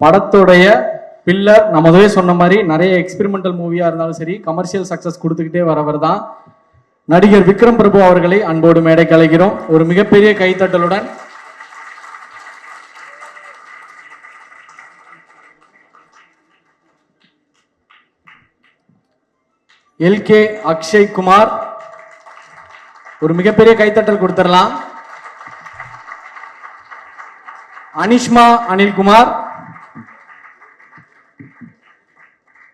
படத்துடைய பில்லர் நம்ம முதவே சொன்ன மாதிரி நிறைய எக்ஸ்பெரிமெண்டல் மூவியா இருந்தாலும் சரி கமர்ஷியல் சக்சஸ் கொடுத்துக்கிட்டே வரவர் தான் நடிகர் விக்ரம் பிரபு அவர்களை அன்போடு மேடைக்கு அழைக்கிறோம். ஒரு மிகப்பெரிய கைத்தட்டலுடன் எல்கே அக்ஷய் குமார் ஒரு மிகப்பெரிய கைத்தட்டல் கொடுத்துடலாம். அனிஷ்மா அனில்குமார்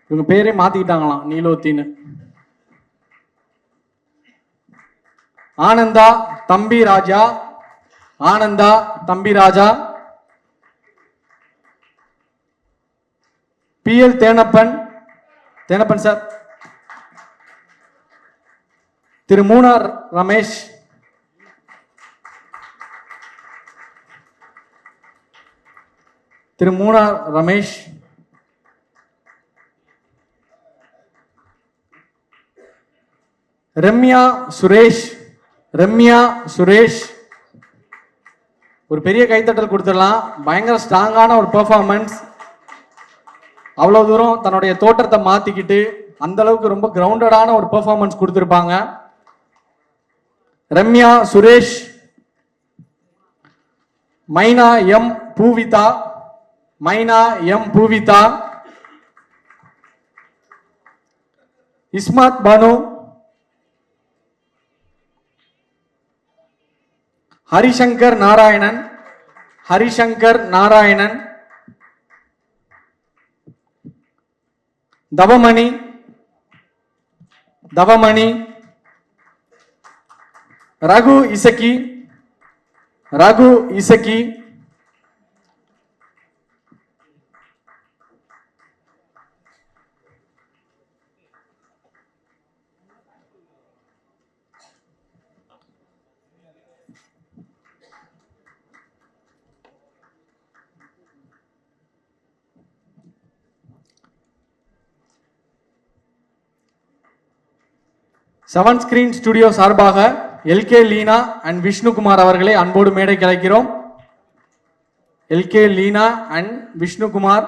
இவங்க பேரே மாத்திக்கிட்டாங்களாம் நீலோத்தின்னு. ஆனந்தா தம்பி ராஜா, ஆனந்தா தம்பி ராஜா. PL Thenappan, Thenappan sir. திரு மூனார் ரமேஷ், திரு மூனார் ரமேஷ். ரம்யா சுரேஷ், ரம்யா சுரேஷ் ஒரு பெரிய கைத்தட்டல் கொடுத்துடலாம். பயங்கர ஸ்ட்ராங்கான ஒரு பெர்ஃபார்மன்ஸ். அவ்வளவு தூரம் தன்னுடைய தோற்றத்தை மாத்திக்கிட்டு அந்த அளவுக்கு ரொம்ப கிரவுண்டடான ஒரு பெர்ஃபார்மன்ஸ் கொடுத்திருப்பாங்க. ரம்யா சுரேஷ். மைனா M Poovitha, Maina M Poovitha. Ismath Banu, Harishankar Narayanan, Harishankar Narayanan. Thavamani, Thavamani. Raghu Isakki, Raghu Isakki. Seven screen studio சார்பாக எல்கே லீனா அண்ட் விஷ்ணுகுமார் அவர்களை அன்போடு மேடைக்கு அழைக்கிறோம். LK Leena and Vishnukumar.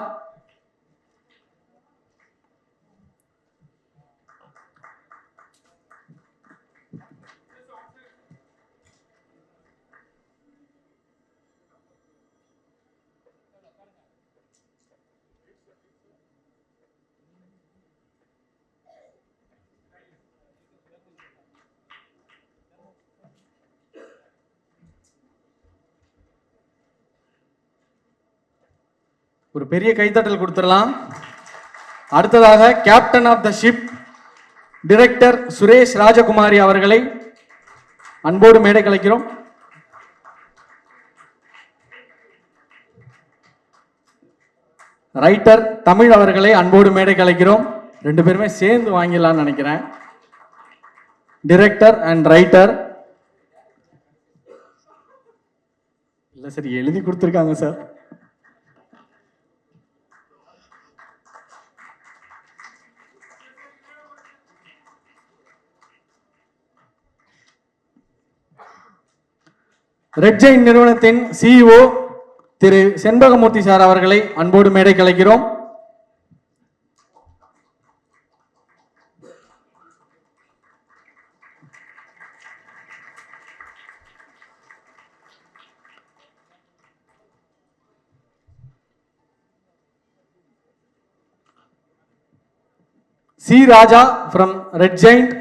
ஒரு பெரிய கைத்தட்டல் கொடுத்துடலாம். அடுத்ததாக captain of the ship director Suresh Rajakumari அவர்களை அன்போடு மேடை கலைக்கிறோம். ரைட்டர் தமிழ் அவர்களை அன்போடு மேடை கலைக்கிறோம். ரெண்டு பேருமே சேர்ந்து வாங்கிடலாம்னு நினைக்கிறேன். Director and writer. இல்ல சரி எழுதி கொடுத்துருக்காங்க சார். ரெட் ஜெயின் நிறுவனத்தின் CEO திரு செண்பகமூர்த்தி சார் அவர்களை அன்போடு மேடை கலைக்கிறோம். C Raja from Red Giant.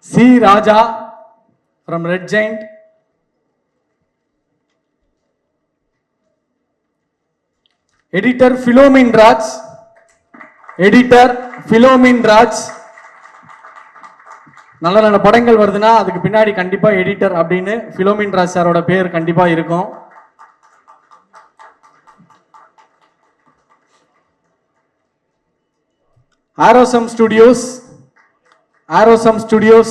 C. Raja from Red Giant. Editor Philomin Raj. Editor Philomin Raj. நல்ல நல்ல படங்கள் வருதுன்னா அதுக்கு பின்னாடி கண்டிப்பா எடிட்டர் அப்படின்னு Philomin Raj சாரோட பேர் கண்டிப்பா இருக்கும். Arosam Studios. Arosam Studios.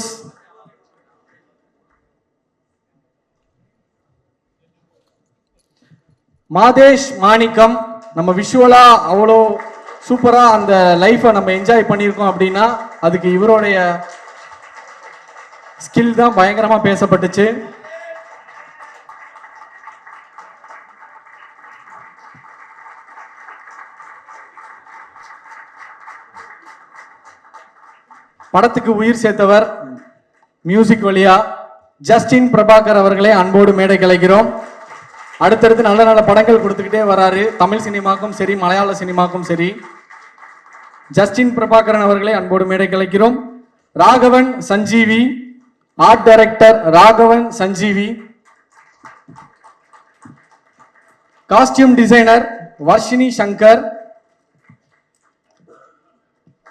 Madhesh மாணிக்கம். நம்ம விஷுவலா அவ்வளோ சூப்பரா அந்த லைஃபை நம்ம என்ஜாய் பண்ணியிருக்கோம் அப்படின்னா அதுக்கு இவருடைய ஸ்கில் தான் பயங்கரமா பேசப்பட்டுச்சு. படத்துக்கு உயிர் சேர்த்தவர் மியூசிக் வழியா ஜஸ்டின் பிரபாகர் அவர்களை அன்போடு மேடை கலைக்கிறோம். அடுத்தடுத்து நல்ல நல்ல படங்கள் கொடுத்துக்கிட்டே வராரு, தமிழ் சினிமாக்கும் சரி மலையாள சினிமாக்கும் சரி. ஜஸ்டின் பிரபாகரன் அவர்களை அன்போடு மேடை கலைக்கிறோம். Raghavan Sanjeevi, art director Raghavan Sanjeevi. Costume designer Varshini Shankar,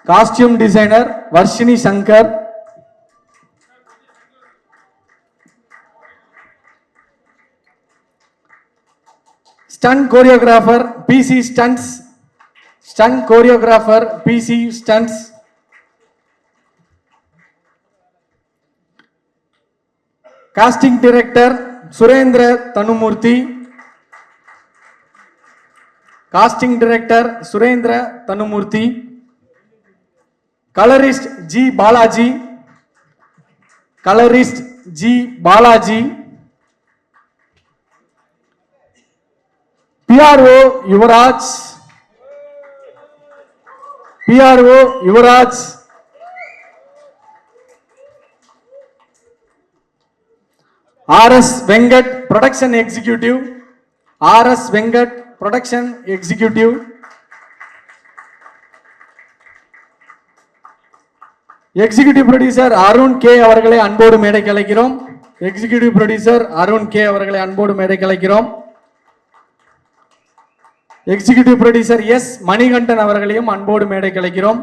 costume designer Varshini Shankar. Stunt choreographer PC stunts, stunt choreographer PC stunts. Casting director Surendra Thanumurthy, casting director Surendra Thanumurthy. Colourist G Balaji, colourist G Balaji. PRO Yuvaraj, PRO Yuvaraj. RS Venkat production executive, RS Venkat production executive. Executive producer Arun K அவர்களை அன்போடு மேடைக்கு அழைக்கிறோம். Executive producer Arun K அவர்களை அன்போடு மேடைக்கு அழைக்கிறோம். Executive producer S Manikandan அவர்களையும் அன்போடு மேடைக்கு அழைக்கிறோம்.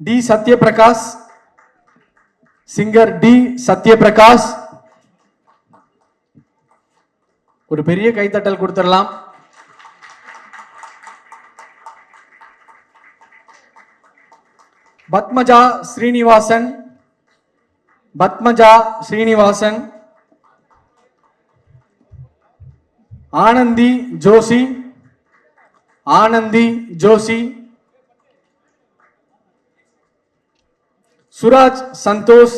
T Sathyaprakash, singer T Sathyaprakash. ஒரு பெரிய கைத்தட்டல் கொடுத்துடலாம். Padmaja Srinivasan, Padmaja Srinivasan. Anandhi Joshi, Anandhi Joshi. Suraj Santhosh,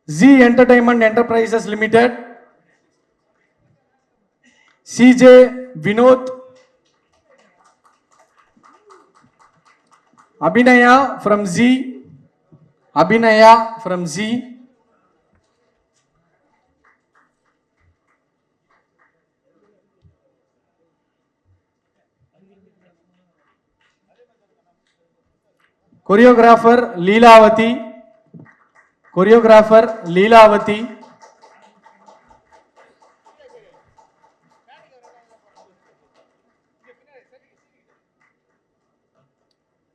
G entertainment enterprises limited. CJ Vinoth, Abhinaya from Z, Abhinaya from Z. Choreographer Leelavathi, choreographer Leelavathi.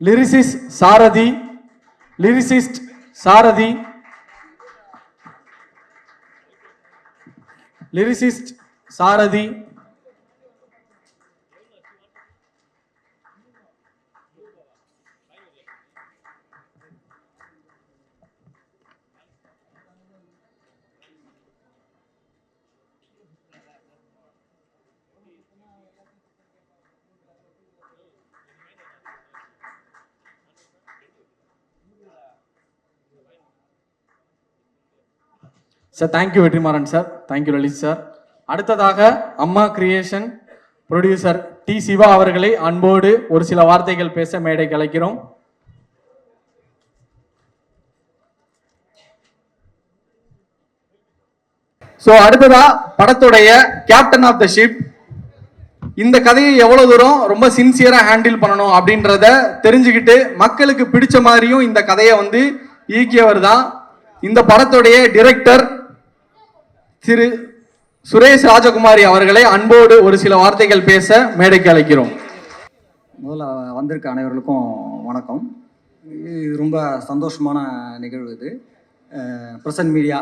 Lyricist Sarathi, lyricist Sarathi, lyricist Sarathi. Sir thank you Vetrimaaran sir, thank you Lalith sir. அடுத்ததாக Amma creation producer D Siva அவர்களை அன்போடு ஒரு சில வார்த்தைகள் பேச மேடை கலைக்கிறோம். ஸோ அடுத்ததா படத்துடைய கேப்டன் ஆஃப் த ஷிப். இந்த கதையை எவ்வளவு தூரம் ரொம்ப சின்சியரா ஹேண்டில் பண்ணணும் அப்படின்றத தெரிஞ்சுக்கிட்டு மக்களுக்கு பிடிச்ச மாதிரியும் இந்த கதையை வந்து இயக்கியவர் தான் இந்த படத்துடைய டிரெக்டர் திரு சுரேஷ் ராஜகுமாரி அவர்களை அன்போடு ஒரு சில வார்த்தைகள் பேச மேடைக்கு அழைக்கிறோம். முதல்ல வந்திருக்க அனைவர்களுக்கும் வணக்கம். இது ரொம்ப சந்தோஷமான நிகழ்வு. இது பிரசன்ட் மீடியா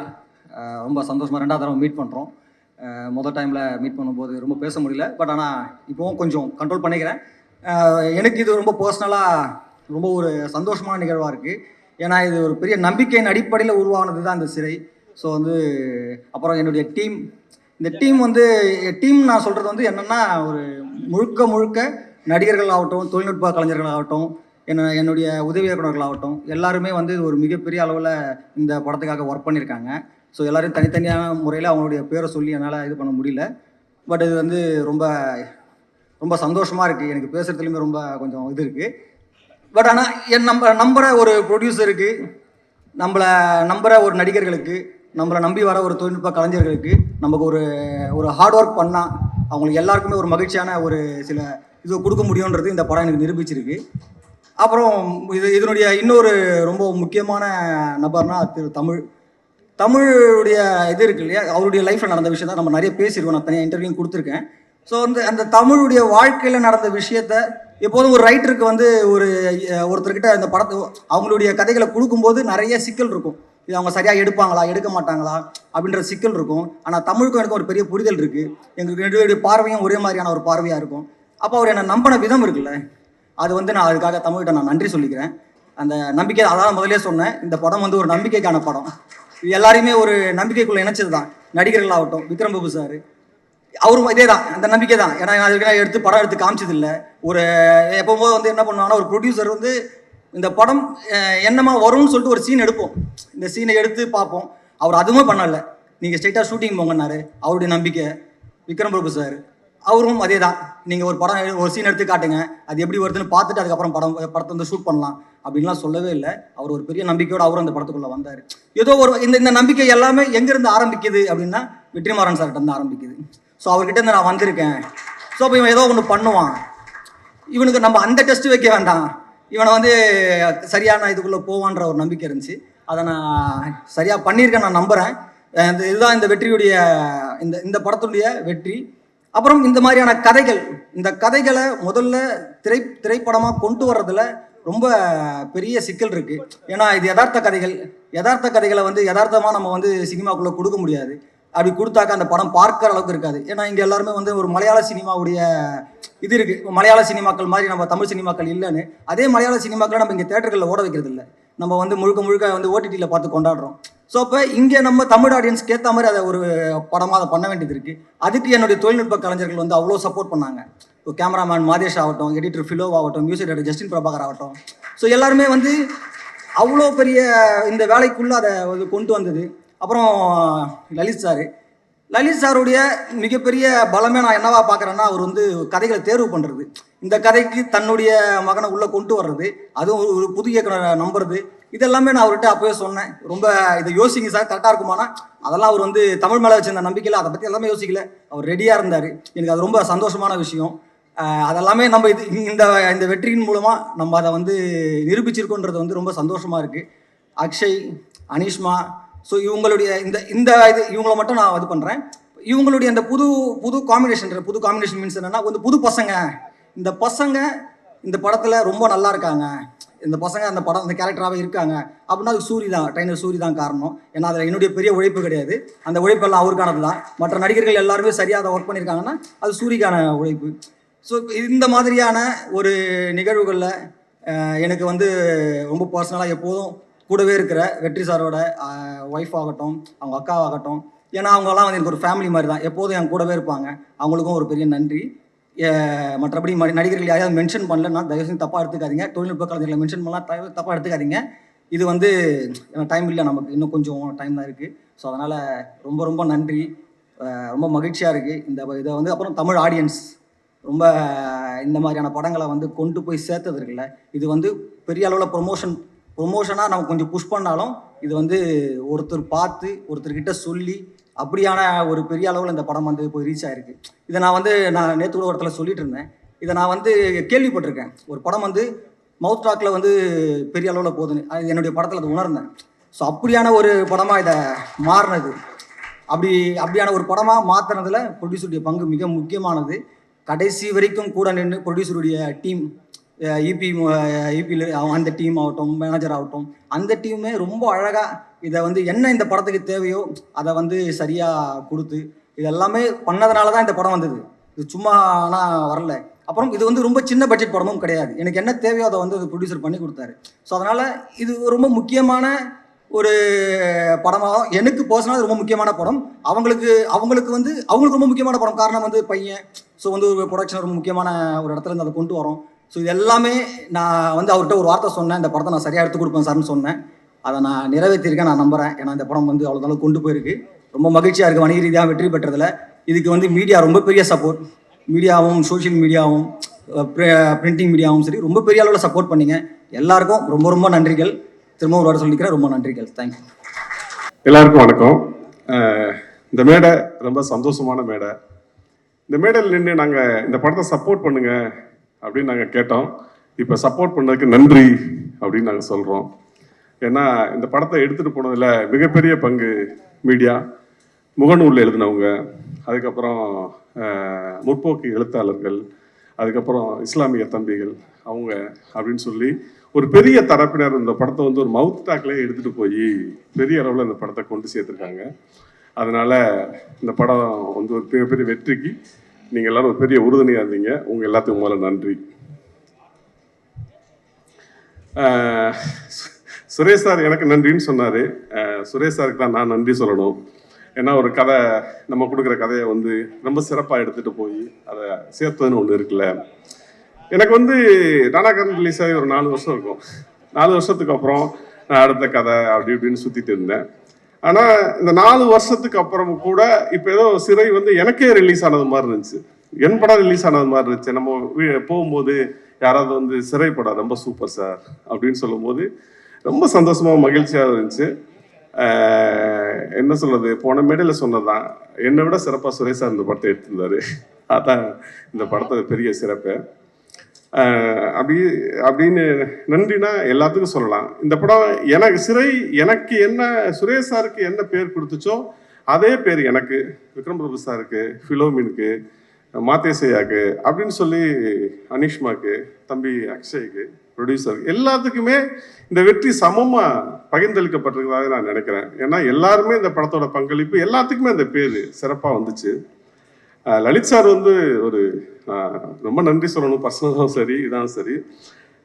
ரொம்ப சந்தோஷமாக ரெண்டாவது தடவை மீட் பண்ணுறோம். முதல் டைமில் மீட் பண்ணும்போது ரொம்ப பேச முடியல, பட் ஆனால் இப்போவும் கொஞ்சம் கண்ட்ரோல் பண்ணிக்கிறேன். எனக்கு இது ரொம்ப பர்சனலாக ரொம்ப ஒரு சந்தோஷமான நிகழ்வாக இருக்குது. ஏன்னா இது ஒரு பெரிய நம்பிக்கையின் அடிப்படையில் உருவானது தான் இந்த சிறை. ஸோ வந்து அப்புறம் என்னுடைய டீம், இந்த டீம் வந்து டீம் நான் சொல்கிறது வந்து என்னென்னா ஒரு முழுக்க நடிகர்கள் ஆகட்டும், தொழில்நுட்ப கலைஞர்கள் ஆகட்டும், என்னுடைய உதவி இயக்குநர்கள் ஆகட்டும், எல்லாருமே வந்து ஒரு மிகப்பெரிய அளவில் இந்த படத்துக்காக ஒர்க் பண்ணியிருக்காங்க. ஸோ எல்லோரும் தனித்தனியான முறையில் அவங்களுடைய பேரை சொல்லி என்னால் இது பண்ண முடியல. பட் இது வந்து ரொம்ப ரொம்ப சந்தோஷமாக இருக்குது. எனக்கு பேசுகிறதுலையுமே ரொம்ப கொஞ்சம் இது இருக்குது. பட் ஆனால் நம்புகிற ஒரு ப்ரொடியூசருக்கு, நம்மளை நம்புகிற ஒரு நடிகர்களுக்கு, நம்மளை நம்பி வர ஒரு தொழில்நுட்ப கலைஞர்களுக்கு நமக்கு ஒரு ஹார்ட் ஒர்க் பண்ணால் அவங்களுக்கு எல்லாருக்குமே ஒரு மகிழ்ச்சியான ஒரு சில இது கொடுக்க முடியுன்றது இந்த படம் எனக்கு நிரூபிச்சிருக்கு. அப்புறம் இதனுடைய இன்னொரு ரொம்ப முக்கியமான நபர்னா தமிழுடைய இது இருக்கு இல்லையா, அவருடைய லைஃப்பில் நடந்த விஷயம் தான் நம்ம நிறைய பேசியிருக்கோம். நான் தனியாக இன்டர்வியூ கொடுத்துருக்கேன். ஸோ அந்த தமிழுடைய வாழ்க்கையில் நடந்த விஷயத்த எப்போதும் ஒரு ரைட்டருக்கு வந்து ஒருத்தர்கிட்ட அந்த படத்தை அவங்களுடைய கதைகளை கொடுக்கும்போது நிறைய சிக்கல் இருக்கும். இது அவங்க சரியாக எடுப்பாங்களா, எடுக்க மாட்டாங்களா அப்படின்ற சிக்கல் இருக்கும். ஆனால் தமிழுக்கும் எனக்கும் ஒரு பெரிய புரிதல் இருக்குது. எங்களுக்கு ரெண்டு பார்வையும் ஒரே மாதிரியான ஒரு பார்வையாக இருக்கும். அப்போ அவர் என்னை நம்பின விதம் இருக்குல்ல, அது வந்து நான் அதுக்காக தமிழ்கிட்ட நான் நன்றி சொல்லிக்கிறேன். அந்த நம்பிக்கை, அதான் முதலே சொன்னேன், இந்த படம் வந்து ஒரு நம்பிக்கைக்கான படம். எல்லாரையுமே ஒரு நம்பிக்கைக்குள்ளே இணைச்சது தான். நடிகர்கள் ஆகட்டும், விக்ரம் பாபு சார் அவரும் இதே தான், அந்த நம்பிக்கை தான். ஏன்னா அதுக்கு படம் எடுத்து காமிச்சது இல்லை. எப்போது வந்து என்ன பண்ணுவாங்கன்னா, ஒரு ப்ரொடியூசர் வந்து இந்த படம் என்னமா வரும்னு சொல்லிட்டு ஒரு சீன் எடுப்போம். இந்த சீனை எடுத்து பார்ப்போம். அவர் அதுவும் பண்ணலை. நீங்கள் ஸ்ட்ரைட்டாக ஷூட்டிங் போங்கன்னாரு. அவருடைய நம்பிக்கை. விக்ரம் பிரபு சார் அவரும் அதே தான். நீங்கள் ஒரு சீன் எடுத்து காட்டுங்க, அது எப்படி வருதுன்னு பார்த்துட்டு அதுக்கப்புறம் படத்தை வந்து ஷூட் பண்ணலாம் அப்படின்லாம் சொல்லவே இல்லை. அவர் ஒரு பெரிய நம்பிக்கையோடு அவரும் அந்த படத்துக்குள்ளே வந்தார். ஏதோ இந்த நம்பிக்கை எல்லாமே எங்கேருந்து ஆரம்பிக்குது அப்படின்னா வெற்றிமாறன் சார்கிட்ட இருந்து ஆரம்பிக்குது. ஸோ அவர்கிட்ட இருந்து நான் வந்திருக்கேன். ஸோ இப்போ இவன் ஏதோ ஒன்று பண்ணுவான், இவனுக்கு நம்ம அந்த டெஸ்ட் வைக்க வேண்டாம், இவனை வந்து சரியான இதுக்குள்ளே போவான்ற ஒரு நம்பிக்கை இருந்துச்சு. அதை நான் சரியாக பண்ணியிருக்கேன், நான் நம்புகிறேன். இதுதான் இந்த வெற்றியுடைய இந்த படத்துடைய வெற்றி. அப்புறம் இந்த மாதிரியான கதைகள், இந்த கதைகளை முதல்ல திரைப்படமாக கொண்டு வர்றதுல ரொம்ப பெரிய சிக்கல் இருக்குது. ஏன்னா இது யதார்த்த கதைகளை வந்து யதார்த்தமாக நம்ம வந்து சினிமாக்குள்ளே கொடுக்க முடியாது. அப்படி கொடுத்தாக்க அந்த படம் பார்க்குற அளவுக்கு இருக்காது. ஏன்னா இங்கே எல்லாருமே வந்து ஒரு மலையாள சினிமாவுடைய இது இருக்குது. மலையாள சினிமாக்கள் மாதிரி நம்ம தமிழ் சினிமாக்கள் இல்லைன்னு. அதே மலையாள சினிமாக்களை நம்ம இங்கே தேட்டர்களில் ஓட வைக்கிறது இல்லை. நம்ம வந்து முழுக்க வந்து ஓடிடியில் பார்த்து கொண்டாடுறோம். ஸோ அப்போ இங்கே நம்ம தமிழ் ஆடியன்ஸ்க்கு ஏற்ற மாதிரி அதை ஒரு படமாக அதை பண்ண வேண்டியது இருக்குது. அதுக்கு என்னுடைய தொழில்நுட்ப கலைஞர்கள் வந்து அவ்வளோ சப்போர்ட் பண்ணாங்க. இப்போ கேமராமேன் மாதேஷ் ஆகட்டும், எடிட்டர் ஃபிலோ ஆகட்டும், மியூசிக் டைரக்டர் ஜஸ்டின் பிரபாகர் ஆகட்டும். ஸோ எல்லாருமே வந்து அவ்வளோ பெரிய இந்த வேலைக்குள்ளே அதை கொண்டு வந்தது. அப்புறம் லலித் சாருடைய மிகப்பெரிய பலமே நான் என்னவா பார்க்குறேன்னா, அவர் வந்து கதைகளை தேர்வு பண்ணுறது, இந்த கதைக்கு தன்னுடைய மகனை உள்ளே கொண்டு வர்றது, அதுவும் ஒரு புது இயக்குனரை நம்புறது, இதெல்லாமே நான் அவர்கிட்ட அப்போவே சொன்னேன். ரொம்ப இதை யோசிங்க சார், கரெக்டாக இருக்குமானா அதெல்லாம் அவர் வந்து தமிழ் மேலே வச்சிருந்த நம்பிக்கையில் அதை பற்றி எல்லாமே யோசிக்கல. அவர் ரெடியாக இருந்தார். எனக்கு அது ரொம்ப சந்தோஷமான விஷயம். அதெல்லாமே நம்ம இந்த வெற்றியின் மூலமாக நம்ம அதை வந்து நிரூபிச்சிருக்கோன்றது வந்து ரொம்ப சந்தோஷமாக இருக்குது. அக்ஷய், அனீஷ்மா, ஸோ இவங்களுடைய இவங்களை மட்டும் நான் இது பண்ணுறேன். இவங்களுடைய அந்த புது காம்பினேஷன் மீன்ஸ் என்னென்னா, வந்து புது பசங்க, இந்த பசங்க இந்த படத்தில் ரொம்ப நல்லா இருக்காங்க, இந்த பசங்க அந்த கேரக்டராகவே இருக்காங்க அப்படின்னா அதுக்கு ட்ரைனர் சூரி தான் காரணம். ஏன்னா அதில் என்னுடைய பெரிய உழைப்பு கிடையாது. அந்த உழைப்பெல்லாம் அவருக்கானது தான். மற்ற நடிகர்கள் எல்லாருமே சரியாக அதை ஒர்க் பண்ணியிருக்காங்கன்னா அது சூரிக்கான உழைப்பு. ஸோ இந்த மாதிரியான ஒரு நிகழ்வுகளில் எனக்கு வந்து ரொம்ப பர்சனலாக எப்போதும் கூடவே இருக்கிற வெற்றி சாரோட ஒய்ஃப் ஆகட்டும், அவங்க அக்காவாகட்டும், ஏன்னா அவங்கெல்லாம் வந்து எனக்கு ஒரு ஃபேமிலி மாதிரி தான், எப்போதும் என் கூடவே இருப்பாங்க. அவங்களுக்கும் ஒரு பெரிய நன்றி. மற்றபடி நடிகர்கள் யாரையாவது மென்ஷன் பண்ணலன்னா தயவுசெய்து தப்பாக எடுத்துக்காதீங்க. தொழில்நுட்ப கலைஞர்களை மென்ஷன் பண்ணலாம், தப்பாக எடுத்துக்காதீங்க. இது வந்து டைம் இல்லை, நமக்கு இன்னும் கொஞ்சம் டைம் தான் இருக்குது. ஸோ அதனால் ரொம்ப ரொம்ப நன்றி. ரொம்ப மகிழ்ச்சியாக இருக்குது இதை வந்து. அப்புறம் தமிழ் ஆடியன்ஸ் ரொம்ப இந்த மாதிரியான படங்களை வந்து கொண்டு போய் சேர்த்தது இருக்குல்ல, இது வந்து பெரிய அளவில் ப்ரொமோஷனாக நம்ம கொஞ்சம் புஷ் பண்ணாலும் இது வந்து ஒருத்தர் பார்த்து ஒருத்தர்கிட்ட சொல்லி அப்படியான ஒரு பெரிய அளவில் இந்த படம் வந்து போய் ரீச் ஆகிருக்கு. இதை நான் நேற்று கூட ஒருத்தர் சொல்லிட்டு இருந்தேன். இதை நான் வந்து கேள்விப்பட்டிருக்கேன். ஒரு படம் வந்து மவுத் டாக்கில் வந்து பெரிய அளவில் போகுதுன்னு, அது என்னுடைய படத்தில் அதை உணர்ந்தேன். ஸோ அப்படியான ஒரு படமாக இதை மாறினது, அப்படியான ஒரு படமாக மாற்றினதில் ப்ரொடியூசருடைய பங்கு மிக முக்கியமானது. கடைசி வரைக்கும் கூட நின்று ப்ரொடியூசருடைய டீம், இபியில் அந்த டீம் ஆகட்டும், மேனேஜர் ஆகட்டும், அந்த டீமுமே ரொம்ப அழகாக இதை வந்து என்ன இந்த படத்துக்கு தேவையோ அதை வந்து சரியாக கொடுத்து இதெல்லாமே பண்ணதுனால தான் இந்த படம் வந்தது. இது சும்மா ஆனால் வரல. அப்புறம் இது வந்து ரொம்ப சின்ன பட்ஜெட் படமும் கிடையாது. எனக்கு என்ன தேவையோ அதை வந்து ப்ரொடியூசர் பண்ணி கொடுத்தாரு. ஸோ அதனால் இது ரொம்ப முக்கியமான ஒரு படமாக, எனக்கு பர்சனலாக ரொம்ப முக்கியமான படம். அவங்களுக்கு ரொம்ப முக்கியமான படம். காரணம் வந்து பையன். ஸோ வந்து ஒரு ப்ரொடக்ஷன் ரொம்ப முக்கியமான ஒரு இடத்துல இருந்து அதை கொண்டு வரோம். ஸோ இது எல்லாமே நான் வந்து அவர்கிட்ட ஒரு வார்த்தை சொன்னேன், இந்த படத்தை நான் சரியாக எடுத்து கொடுப்பேன் சார்னு சொன்னேன். அதை நான் நிறைவேற்றிருக்கேன், நான் நம்புகிறேன். ஏன்னா இந்த படம் வந்து அவ்வளோ கொண்டு போயிருக்கு. ரொம்ப மகிழ்ச்சியாக இருக்குது வணிக ரீதியாக வெற்றி பெற்றதில். இதுக்கு வந்து மீடியா ரொம்ப பெரிய சப்போர்ட், மீடியாவும் சோஷியல் மீடியாவும் பிரிண்டிங் மீடியாவும் சரி ரொம்ப பெரிய அளவில் சப்போர்ட் பண்ணிங்க. எல்லாருக்கும் ரொம்ப ரொம்ப நன்றிகள். திரும்ப ஒரு வாரம் சொல்லிக்கிறேன், ரொம்ப நன்றிகள். தேங்க்யூ. எல்லாருக்கும் வணக்கம். இந்த மேடை ரொம்ப சந்தோஷமான மேடை. இந்த மேடையில் நின்று நாங்கள் இந்த படத்தை சப்போர்ட் பண்ணுங்க அப்படின்னு நாங்கள் கேட்டோம். இப்போ சப்போர்ட் பண்ணதுக்கு நன்றி அப்படின்னு நாங்கள் சொல்கிறோம். ஏன்னா இந்த படத்தை எடுத்துகிட்டு போனதில் மிகப்பெரிய பங்கு மீடியா, முகநூலில் எழுதினவங்க, அதுக்கப்புறம் முற்போக்கு எழுத்தாளர்கள், அதுக்கப்புறம் இஸ்லாமிய தம்பிகள் அவங்க அப்படின்னு சொல்லி ஒரு பெரிய தரப்பினர் இந்த படத்தை வந்து ஒரு மவுத் டாக்லேயே எடுத்துகிட்டு போய் பெரிய அளவில் இந்த படத்தை கொண்டு சேர்த்துருக்காங்க. அதனால் இந்த படம் வந்து ஒரு மிகப்பெரிய வெற்றிக்கு நீங்கள் எல்லோரும் ஒரு பெரிய உறுதுணையாக இருந்தீங்க. உங்கள் எல்லாத்துக்கும் முதல்ல நன்றி. சுரேஷ் சார் எனக்கு நன்றின்னு சொன்னார். சுரேஷ் சாருக்கு தான் நான் நன்றி சொல்லணும். ஏன்னா ஒரு கதை, நம்ம கொடுக்குற கதையை வந்து ரொம்ப சிறப்பாக எடுத்துகிட்டு போய் அதை சேர்த்ததுன்னு ஒன்று இருக்குல்ல. எனக்கு வந்து நானாகரன் ரிலீஸ் ஆகி ஒரு 4 வருஷம் இருக்கும். 4 வருஷத்துக்கு அப்புறம் நான் அடுத்த கதை அப்படி இப்படின்னு சுற்றிட்டு இருந்தேன். ஆனால் இந்த 4 வருஷத்துக்கு அப்புறம் கூட இப்போ ஏதோ சிறை வந்து எனக்கே ரிலீஸ் ஆனது மாதிரி இருந்துச்சு, என் படம் ரிலீஸ் ஆனது மாதிரி இருந்துச்சு. நம்ம போகும்போது யாராவது வந்து சிறை படம் ரொம்ப சூப்பர் சார் அப்படின்னு சொல்லும்போது ரொம்ப சந்தோஷமாக மகிழ்ச்சியாக இருந்துச்சு. என்ன சொல்றது, போன மேடையில் சொன்னதுதான், என்னை விட சிறப்பாக சுரேஷ் சார் இந்த படத்தை எடுத்திருந்தாரு. அதான் இந்த படத்தை பெரிய சிறப்பு. அப்படின்னு நன்றினா எல்லாத்துக்கும் சொல்லலாம். இந்த படம் எனக்கு எனக்கு என்ன சுரேஷ் சாருக்கு என்ன பேர் கொடுத்துச்சோ அதே பேர் எனக்கு, விக்ரம் பிரபு சாருக்கு, ஃபிலோமினுக்கு, மாத்தேசையாக்கு அப்படின்னு சொல்லி அனிஷ்மாக்கு, தம்பி அக்ஷய்க்கு, ப்ரொடியூசர் எல்லாத்துக்குமே இந்த வெற்றி சமமாக பகிர்ந்தளிக்கப்பட்டிருக்கிறதாக நான் நினைக்கிறேன். ஏன்னா எல்லாருமே இந்த படத்தோட பங்களிப்பு, எல்லாத்துக்குமே அந்த பேர் சிறப்பாக வந்துச்சு. லலித் சார் வந்து ஒரு ரொம்ப நன்றி சொல்லணும், பர்சனலாகவும் சரி இதான் சரி,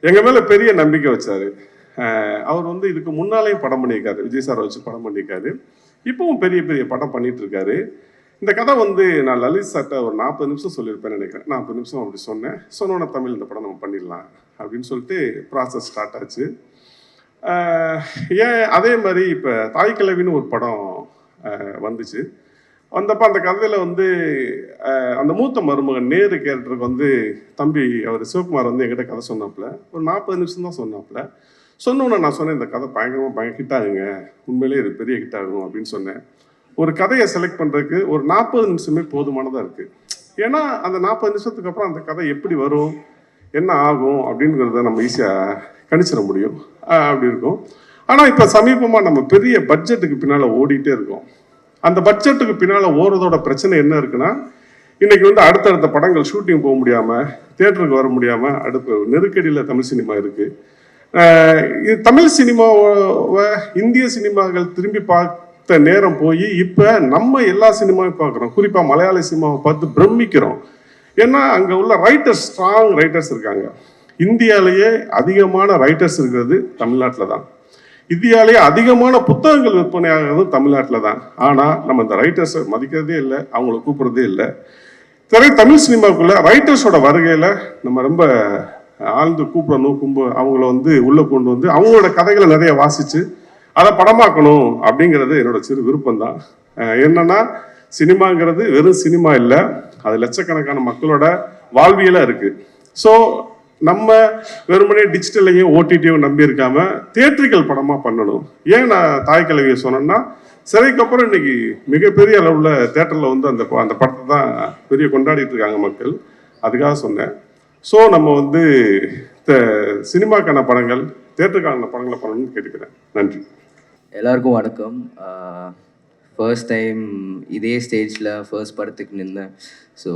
எங்கள் மேலே பெரிய நம்பிக்கை வச்சார். அவர் வந்து இதுக்கு முன்னாலேயும் படம் பண்ணியிருக்காரு, விஜய் சாரை வச்சு படம் பண்ணியிருக்காரு, இப்பவும் பெரிய பெரிய படம் பண்ணிட்டு இருக்காரு. இந்த கதை வந்து நான் லலித் சார்ட்ட ஒரு 40 நிமிஷம் சொல்லியிருப்பேன்னு நினைக்கிறேன். 40 நிமிஷம் அப்படி சொன்னோன்னே தமிழ் இந்த படம் நம்ம பண்ணிடலாம் அப்படின்னு சொல்லிட்டு ப்ராசஸ் ஸ்டார்ட் ஆச்சு. ஏன் அதே மாதிரி இப்போ தாய்க்கிழவின்னு ஒரு படம் வந்துச்சு. வந்தப்போ அந்த கதையில் வந்து அந்த மூத்த மருமகன் நேரு கேரக்டருக்கு வந்து தம்பி அவர் சிவகுமார் வந்து என்கிட்ட கதை சொன்னாப்புல. ஒரு 40 நிமிஷம் தான் சொன்னாப்புல. சொன்னோன்னே நான் சொன்னேன், இந்த கதை பயங்கரமாக ஹிட் ஆகுங்க, உண்மையிலே இது பெரிய ஹிட் ஆகும் அப்படின்னு சொன்னேன். ஒரு கதையை செலக்ட் பண்ணுறதுக்கு ஒரு 40 நிமிஷமே போதுமானதாக இருக்குது. ஏன்னா அந்த 40 நிமிஷத்துக்கு அப்புறம் அந்த கதை எப்படி வரும், என்ன ஆகும் அப்படிங்கிறத நம்ம ஈஸியாக கணிச்சிட முடியும். அப்படி இருக்கும். ஆனால் இப்போ சமீபமாக நம்ம பெரிய பட்ஜெட்டுக்கு பின்னால் ஓடிட்டே இருக்கோம். அந்த பட்ஜெட்டுக்கு பின்னால் ஓடுறதோட பிரச்சனை என்ன இருக்குன்னா, இன்னைக்கு வந்து அடுத்தடுத்த படங்கள் ஷூட்டிங் போக முடியாமல், தியேட்டருக்கு வர முடியாமல் அடுத்த நெருக்கடியில் தமிழ் சினிமா இருக்குது. இது தமிழ் சினிமாவை இந்திய சினிமாக்கள் திரும்பி பார்த்த நேரம் போய் இப்போ நம்ம எல்லா சினிமாவும் பார்க்குறோம். குறிப்பாக மலையாள சினிமாவை பார்த்து பிரமிக்கிறோம். ஏன்னா அங்கே உள்ள ரைட்டர்ஸ், ஸ்ட்ராங் ரைட்டர்ஸ் இருக்காங்க. இந்தியாவிலேயே அதிகமான ரைட்டர்ஸ் இருக்கிறது தமிழ்நாட்டில் தான். இந்தியாவிலேயே அதிகமான புத்தகங்கள் விற்பனை ஆகிறதும் தமிழ்நாட்டில் தான். ஆனால் நம்ம இந்த ரைட்டர்ஸை மதிக்கிறதே இல்லை, அவங்கள கூப்பிட்றதே இல்லை. தமிழ் சினிமாவுக்குள்ள ரைட்டர்ஸோட வருகையில் நம்ம ரொம்ப ஆழ்ந்து கூப்பிடணும், அவங்கள வந்து உள்ளே கொண்டு வந்து அவங்களோட கதைகளை நிறைய வாசித்து அதை படமாக்கணும் அப்படிங்கிறது என்னோட சிறு விருப்பம் தான். என்னன்னா சினிமாங்கிறது வெறும் சினிமா இல்லை, அது லட்சக்கணக்கான மக்களோட வாழ்வியலாக இருக்குது. ஸோ நம்ம வெறுமனே டிஜிட்டலையும் ஓடிடியும் நம்பி இருக்காம தியேட்டரிக்கல் படமாக பண்ணணும். ஏன் நான் தாய்க்கிழவியை சொன்னேன்னா, சிறைக்கு அப்புறம் இன்னைக்கு மிகப்பெரிய அளவில் தேட்டரில் வந்து அந்த படத்தை தான் பெரிய கொண்டாடிட்டு இருக்காங்க மக்கள். அதுக்காக சொன்னேன். ஸோ நம்ம வந்து சினிமாக்கான படங்கள், தியேட்டருக்கான படங்களை பண்ணணும்னு கேட்டுக்கிறேன். நன்றி. எல்லாருக்கும் வணக்கம். ஃபர்ஸ்ட் டைம் இதே ஸ்டேஜில் ஃபர்ஸ்ட் படத்துக்கு நின்றேன். ஸோ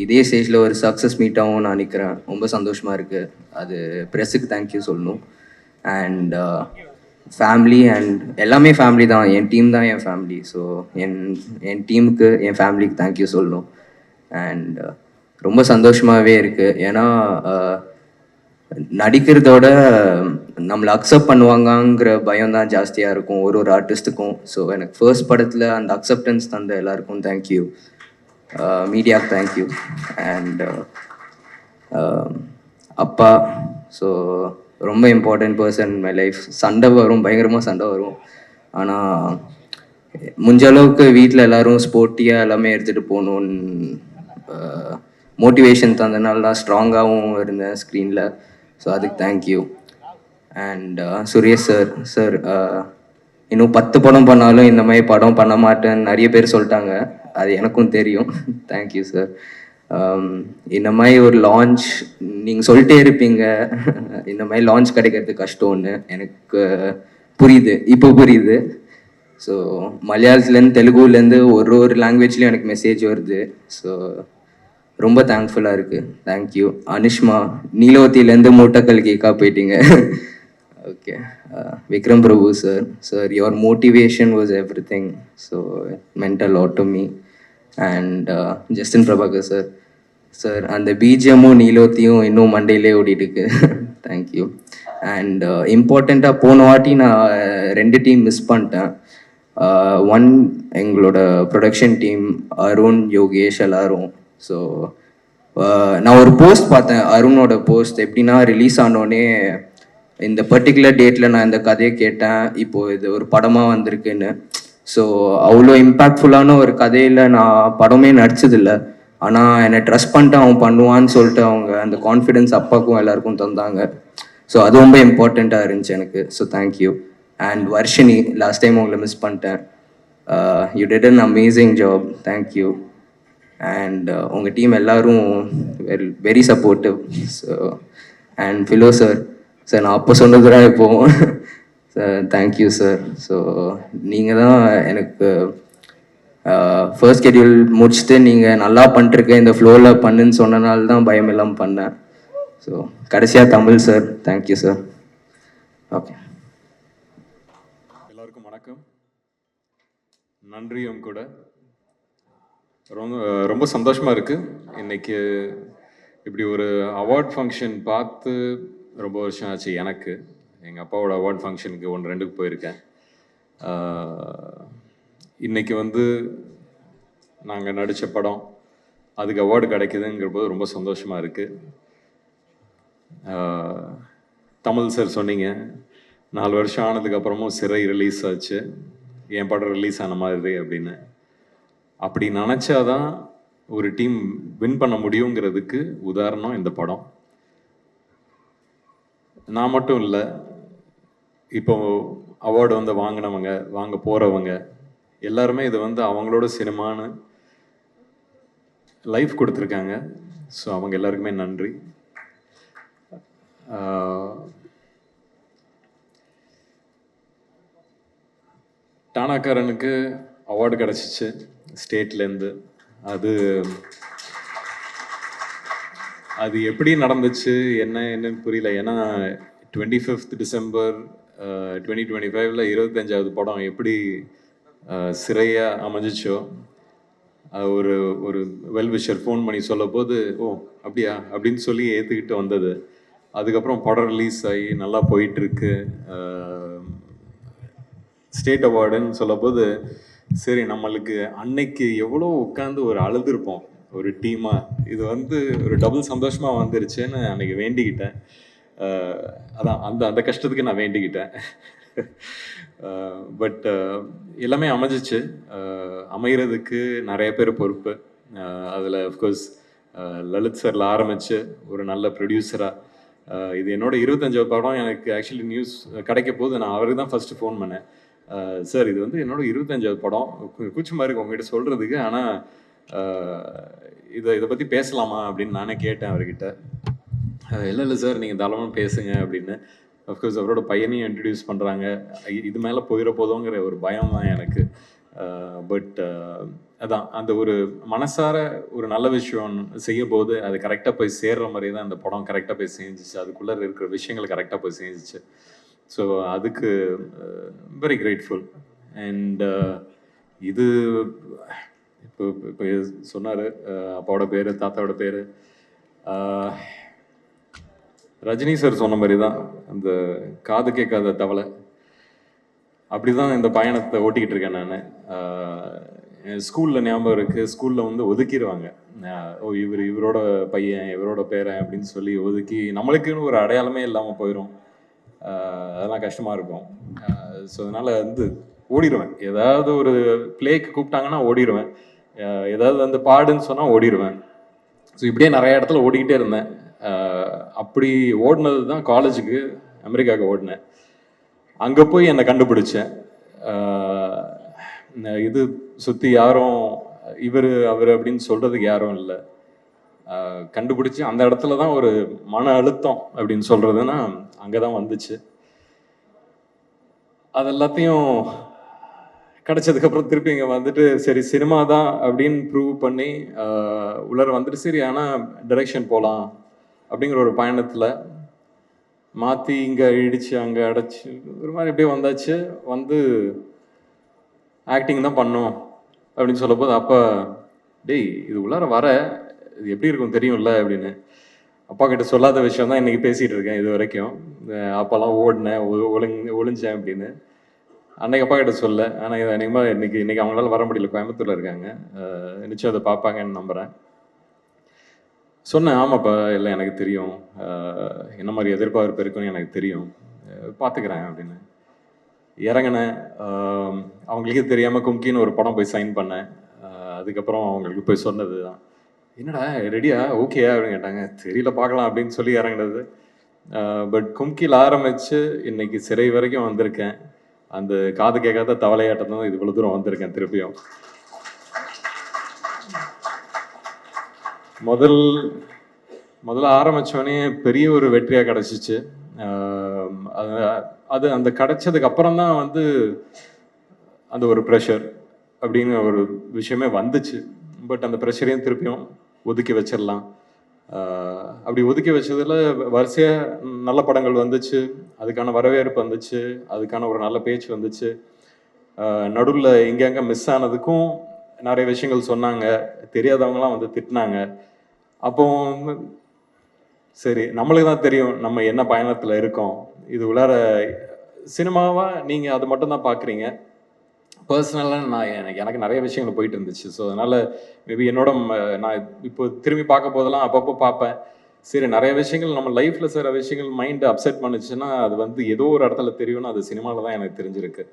இதே ஸ்டேஜில் ஒரு சக்ஸஸ் மீட்டாகவும் நான் நிற்கிறேன். ரொம்ப சந்தோஷமாக இருக்குது. அது ப்ரெஸ்ஸுக்கு தேங்க்யூ சொல்லணும். அண்ட் ஃபேமிலி அண்ட் எல்லாமே ஃபேமிலி தான், என் டீம் தான் என் ஃபேமிலி. ஸோ என் டீமுக்கு, என் ஃபேமிலிக்கு தேங்க்யூ சொல்லணும். அண்ட் ரொம்ப சந்தோஷமாகவே இருக்குது. ஏன்னா நடிக்கிறதோட நம்மளை அக்செப்ட் பண்ணுவாங்கங்கிற பயம் தான் ஜாஸ்தியாக இருக்கும் ஒரு ஆர்டிஸ்ட்டுக்கும். ஸோ எனக்கு ஃபர்ஸ்ட் படத்தில் அந்த அக்செப்டன்ஸ் தந்த எல்லாருக்கும் தேங்க்யூ. மீடியாவுக்கு தேங்க்யூ. அண்ட் அப்பா, ஸோ ரொம்ப இம்பார்ட்டன்ட் பர்சன் மை லைஃப். சண்டை வரும், பயங்கரமாக சண்டை வரும். ஆனால் முடிஞ்ச அளவுக்கு வீட்டில் எல்லோரும் ஸ்போர்ட்டியாக எல்லாமே எடுத்துகிட்டு போகணுன்னு மோட்டிவேஷன் தந்தனால தான் ஸ்ட்ராங்காகவும் இருந்தேன் ஸ்க்ரீனில். ஸோ அதுக்கு தேங்க்யூ. அண்ட் சுரேஷ் சார் இன்னும் 10 படம் பண்ணாலும் இந்த மாதிரி படம் பண்ண மாட்டேன்னு நிறைய பேர் சொல்லிட்டாங்க. அது எனக்கும் தெரியும். Thank you sir. இந்த மாதிரி ஒரு லான்ச் நீங்கள் சொல்லிட்டே இருப்பீங்க, இந்த மாதிரி லான்ச் கிடைக்கிறது கஷ்டம்னு எனக்கு புரியுது, இப்போ புரியுது. ஸோ மலையாளத்துலேருந்து தெலுங்குலேருந்து ஒரு லாங்குவேஜ்லேயும் எனக்கு மெசேஜ் வருது. ஸோ ரொம்ப தேங்க்ஃபுல்லாக இருக்குது. தேங்க்யூ. அனுஷ்மா, நீலவத்திலேருந்து மூட்டக்கல் கேக்கா போயிட்டீங்க. Okay. Vikram Prabhu sir your motivation was everything. So meant a lot to me. And Justin Prabhakar sir அந்த பிஜிஎம்மும் நீலோத்தியும் இன்னும் மண்டையிலே ஓடிட்டு இருக்கு. தேங்க்யூ. அண்ட் இம்பார்ட்டண்ட்டாக போன வாட்டி நான் 2 டீம் மிஸ் பண்ணிட்டேன். ஒன் எங்களோட ப்ரொடக்ஷன் டீம், அருண், யோகேஷ் எல்லாரும். ஸோ நான் ஒரு போஸ்ட் பார்த்தேன், அருணோட போஸ்ட். எப்படின்னா, ரிலீஸ் ஆனோடனே இந்த பர்டிகுலர் டேட்டில் நான் இந்த கதையை கேட்டேன், இப்போது இது ஒரு படமாக வந்திருக்குன்னு. ஸோ அவ்வளோ இம்பேக்ட்ஃபுல்லான ஒரு கதையில் நான் படமே நடிச்சதில்லை. ஆனால் என்னை ட்ரஸ்ட் பண்ணிட்டு அவன் பண்ணுவான்னு சொல்லிட்டு அவங்க அந்த கான்ஃபிடென்ஸ் அப்பாவுக்கும் எல்லாருக்கும் தந்தாங்க. ஸோ அது ரொம்ப இம்பார்ட்டண்ட்டாக இருந்துச்சு எனக்கு. So thank you. And Varshini, last time உங்களை மிஸ் பண்ணிட்டேன். You did an amazing job. Thank you. And உங்கள் டீம் எல்லோரும் very supportive. So and Philo sir நான் அப்போ சொன்னதுதான் இப்போது. Sir thank you sir. ஸோ நீங்கள் தான் எனக்கு ஃபர்ஸ்ட் ஷெட்யூல் முடிச்சுட்டு நீங்கள் நல்லா பண்ணிட்டுருக்க, இந்த ஃப்ளோவில் பண்ணுன்னு சொன்னனால தான் பயம் இல்லாமல் பண்ணேன். ஸோ கடைசியாக Tamil sir, thank you sir. Okay. எல்லாருக்கும் வணக்கம். நன்றியும் கூட. ரொம்ப சந்தோஷமாக இருக்குது. இன்றைக்கி இப்படி ஒரு அவார்ட் ஃபங்க்ஷன் பார்த்து ரொம்ப வருஷம் ஆச்சு எனக்கு. எங்கள் அப்பாவோட அவார்ட் ஃபங்க்ஷனுக்கு 1-2க்கு போயிருக்கேன். இன்றைக்கி நாங்கள் நடித்த படம் அதுக்கு அவார்டு கிடைக்குதுங்கிற போது ரொம்ப சந்தோஷமாக இருக்குது. தமிழ் சார் சொன்னீங்க, 4 வருஷம் ஆனதுக்கப்புறமும் சிறை ரிலீஸ் ஆச்சு, என் படம் ரிலீஸ் ஆன மாதிரி அப்படின்னு. அப்படி நினச்சாதான் ஒரு டீம் வின் பண்ண முடியுங்கிறதுக்கு உதாரணம் இந்த படம். நான் மட்டும் இல்லை, இப்போ அவார்டு வாங்கினவங்க, வாங்க போகிறவங்க எல்லாருமே இது அவங்களோட சினிமான்னு லைஃப் கொடுத்துருக்காங்க. ஸோ அவங்க எல்லாருக்குமே நன்றி. டானாக்காரனுக்கு அவார்டு கிடச்சிச்சு ஸ்டேட்லேருந்து. அது எப்படி நடந்துச்சு என்னன்னு புரியல. ஏன்னா 25th December 2025 25வது படம் எப்படி சிறையாக அமைஞ்சிச்சோ, ஒரு ஒரு வெல்விஷர் ஃபோன் பண்ணி சொல்ல போது, ஓ அப்படியா அப்படின்னு சொல்லி ஏற்றுக்கிட்டு வந்தது. அதுக்கப்புறம் படம் ரிலீஸ் ஆகி நல்லா போயிட்டுருக்கு. ஸ்டேட் அவார்டுன்னு சொல்ல போது, சரி நம்மளுக்கு அன்னைக்கு எவ்வளோ உட்காந்து ஒரு அழுதுருப்போம் ஒரு டீமாக. இது ஒரு டபுள் சந்தோஷமாக வந்துருச்சுன்னு அன்னைக்கு வேண்டிக்கிட்டேன். அதான் அந்த கஷ்டத்துக்கு நான் வேண்டிக்கிட்டேன். பட் எல்லாமே அமைஞ்சிச்சு. அமைகிறதுக்கு நிறைய பேர் பொறுப்பு. அதில் அஃப்கோர்ஸ் லலித் சாரில் ஆரம்பித்து ஒரு நல்ல ப்ரொடியூசராக, இது என்னோட 25வது படம். எனக்கு ஆக்சுவலி நியூஸ் கிடைக்க போது நான் அவருக்கு தான் ஃபஸ்ட்டு ஃபோன் பண்ணேன். சார் இது என்னோட 25வது படம், கூச்சமாக இருக்குது உங்ககிட்ட சொல்கிறதுக்கு, ஆனால் இதை பற்றி பேசலாமா அப்படின்னு நானே கேட்டேன் அவர்கிட்ட. இல்லை சார் நீங்கள் தாராளமாக பேசுங்க அப்படின்னு. அஃப்கோர்ஸ் அவரோட பையனையும் இன்ட்ரடியூஸ் பண்ணுறாங்க. இது மேலே போயிட போதோங்கிற ஒரு பயம் தான் எனக்கு. பட் அதான் அந்த ஒரு மனசார ஒரு நல்ல விஷயம் செய்யும் போது அது கரெக்டாக போய் சேர்ற மாதிரி தான் அந்த படம் கரெக்டாக போய் செஞ்சிச்சு. அதுக்குள்ளே இருக்கிற விஷயங்கள் கரெக்டாக போய் செஞ்சிச்சு. ஸோ அதுக்கு வெரி கிரேட்ஃபுல். அண்ட் இது இப்போ சொன்னார் அப்பாவோட பேர், தாத்தாவோட பேர். ரஜினி சார் சொன்ன மாதிரி தான் அந்த காது கேட்காத தவளை. அப்படி தான் இந்த பயணத்தை ஓட்டிக்கிட்டு இருக்கேன் நான். ஸ்கூலில் ஞாபகம் இருக்குது, ஸ்கூலில் வந்து ஒதுக்கிடுவாங்க. ஓ இவரோட பையன் இவரோட பேரன் அப்படின்னு சொல்லி ஒதுக்கி நம்மளுக்குன்னு ஒரு அடையாளமே இல்லாமல் போயிடும். அதெல்லாம் கஷ்டமாக இருக்கும். ஸோ அதனால் வந்து ஓடிடுவேன். ஏதாவது ஒரு பிளேக்கு கூப்பிட்டாங்கன்னா ஓடிடுவேன். ஏதாவது வந்து பாடுன்னு சொன்னால் ஓடிடுவேன். ஸோ இப்படியே நிறைய இடத்துல ஓடிக்கிட்டே இருந்தேன். அப்படி ஓடினது தான் காலேஜுக்கு அமெரிக்காவுக்கு ஓடினேன். அங்கே போய் என்னை கண்டுபிடிச்சேன். இது சுற்றி யாரும் அவர் அப்படின்னு சொல்கிறதுக்கு யாரும் இல்லை. கண்டுபிடிச்சி அந்த இடத்துல தான் ஒரு மன அழுத்தம் அப்படின்னு சொல்கிறதுன்னா அங்கே தான் வந்துச்சு. அது எல்லாத்தையும் கிடச்சதுக்கப்புறம் திருப்பி இங்கே வந்துட்டு சரி சினிமா தான் அப்படின்னு ப்ரூவ் பண்ணி உள்ளர வந்துட்டு சரி ஆனால் டைரெக்ஷன் போகலாம் அப்படிங்கிற ஒரு பயணத்தில் மாற்றி இங்கே இடித்து அங்கே அடைச்சி ஒரு மாதிரி எப்படியே வந்தாச்சு. வந்து ஆக்டிங் தான் பண்ணோம் அப்படின்னு சொல்ல போது அப்பா டேய் இது உள்ளார வர இது எப்படி இருக்கும் தெரியும்ல அப்படின்னு. அப்பா கிட்ட சொல்லாத விஷயம் தான் இன்னைக்கு பேசிகிட்டு இருக்கேன் இது வரைக்கும். அப்போல்லாம் ஓடினேன் ஒளிஞ்சேன் அப்படின்னு. அன்னைக்கு அப்பா கிட்ட சொல்ல. ஆனால் இது அநேகமாக இன்னைக்கு அவங்களால வர முடியல, கோயம்புத்தூரில் இருக்காங்க. நிச்சயம் அதை பார்ப்பாங்கன்னு நம்புகிறேன். சொன்னேன் ஆமாப்பா இல்லை எனக்கு தெரியும், என்ன மாதிரி எதிர்பார்ப்பு இருக்குன்னு எனக்கு தெரியும், பார்த்துக்கிறேன் அப்படின்னு. இறங்கினேன். அவங்களுக்கே தெரியாமல் கும்கின்னு ஒரு படம் போய் சைன் பண்ணேன். அதுக்கப்புறம் அவங்களுக்கு போய் சொன்னது தான், என்னடா ரெடியா ஓகேயா அப்படின்னு கேட்டாங்க. தெரியல பார்க்கலாம் அப்படின்னு சொல்லி இறங்கினது. பட் கும்கியில் ஆரம்பித்து இன்னைக்கு சிறை வரைக்கும் வந்திருக்கேன். அந்த காது கேட்காத தவளையாட்டம் தான் இது இவ்வளோ தூரம் வந்திருக்கேன். திருப்பியும் முதல்ல ஆரம்பித்தோடனே பெரிய ஒரு வெற்றியாக கிடச்சிச்சு. அது அந்த கிடைச்சதுக்கு அப்புறம் தான் வந்து அந்த ஒரு ப்ரெஷர் அப்படின்னு ஒரு விஷயமே வந்துச்சு. பட் அந்த ப்ரெஷரையும் திருப்பியும் ஒதுக்கி வச்சிடலாம். அப்படி ஒதுக்கி வச்சதில் வரிசையாக நல்ல படங்கள் வந்துச்சு, அதுக்கான வரவேற்பு வந்துச்சு, அதுக்கான ஒரு நல்ல பேச்சு வந்துச்சு. நடுவில் எங்கெங்கே மிஸ் ஆனதுக்கும் நிறைய விஷயங்கள் சொன்னாங்க, தெரியாதவங்களாம் வந்து திட்டினாங்க. அப்போ சரி நம்மளுக்கு தான் தெரியும் நம்ம என்ன பயணத்தில் இருக்கோம். இது உள்ளார சினிமாவாக நீங்கள் அது மட்டும்தான் பார்க்குறீங்க. பர்சனலாக எனக்கு நிறைய விஷயங்கள் போயிட்டு இருந்துச்சு. ஸோ அதனால் மேபி நான் இப்போ திரும்பி பார்க்க போதெல்லாம் அப்பப்போ பார்ப்பேன். சரி நிறைய விஷயங்கள் நம்ம லைஃப்பில் சில விஷயங்கள் மைண்டு அப்செட் பண்ணுச்சுன்னா அது வந்து ஏதோ ஒரு இடத்துல தெரியும்னு அது சினிமாவில் தான் எனக்கு தெரிஞ்சிருக்கு.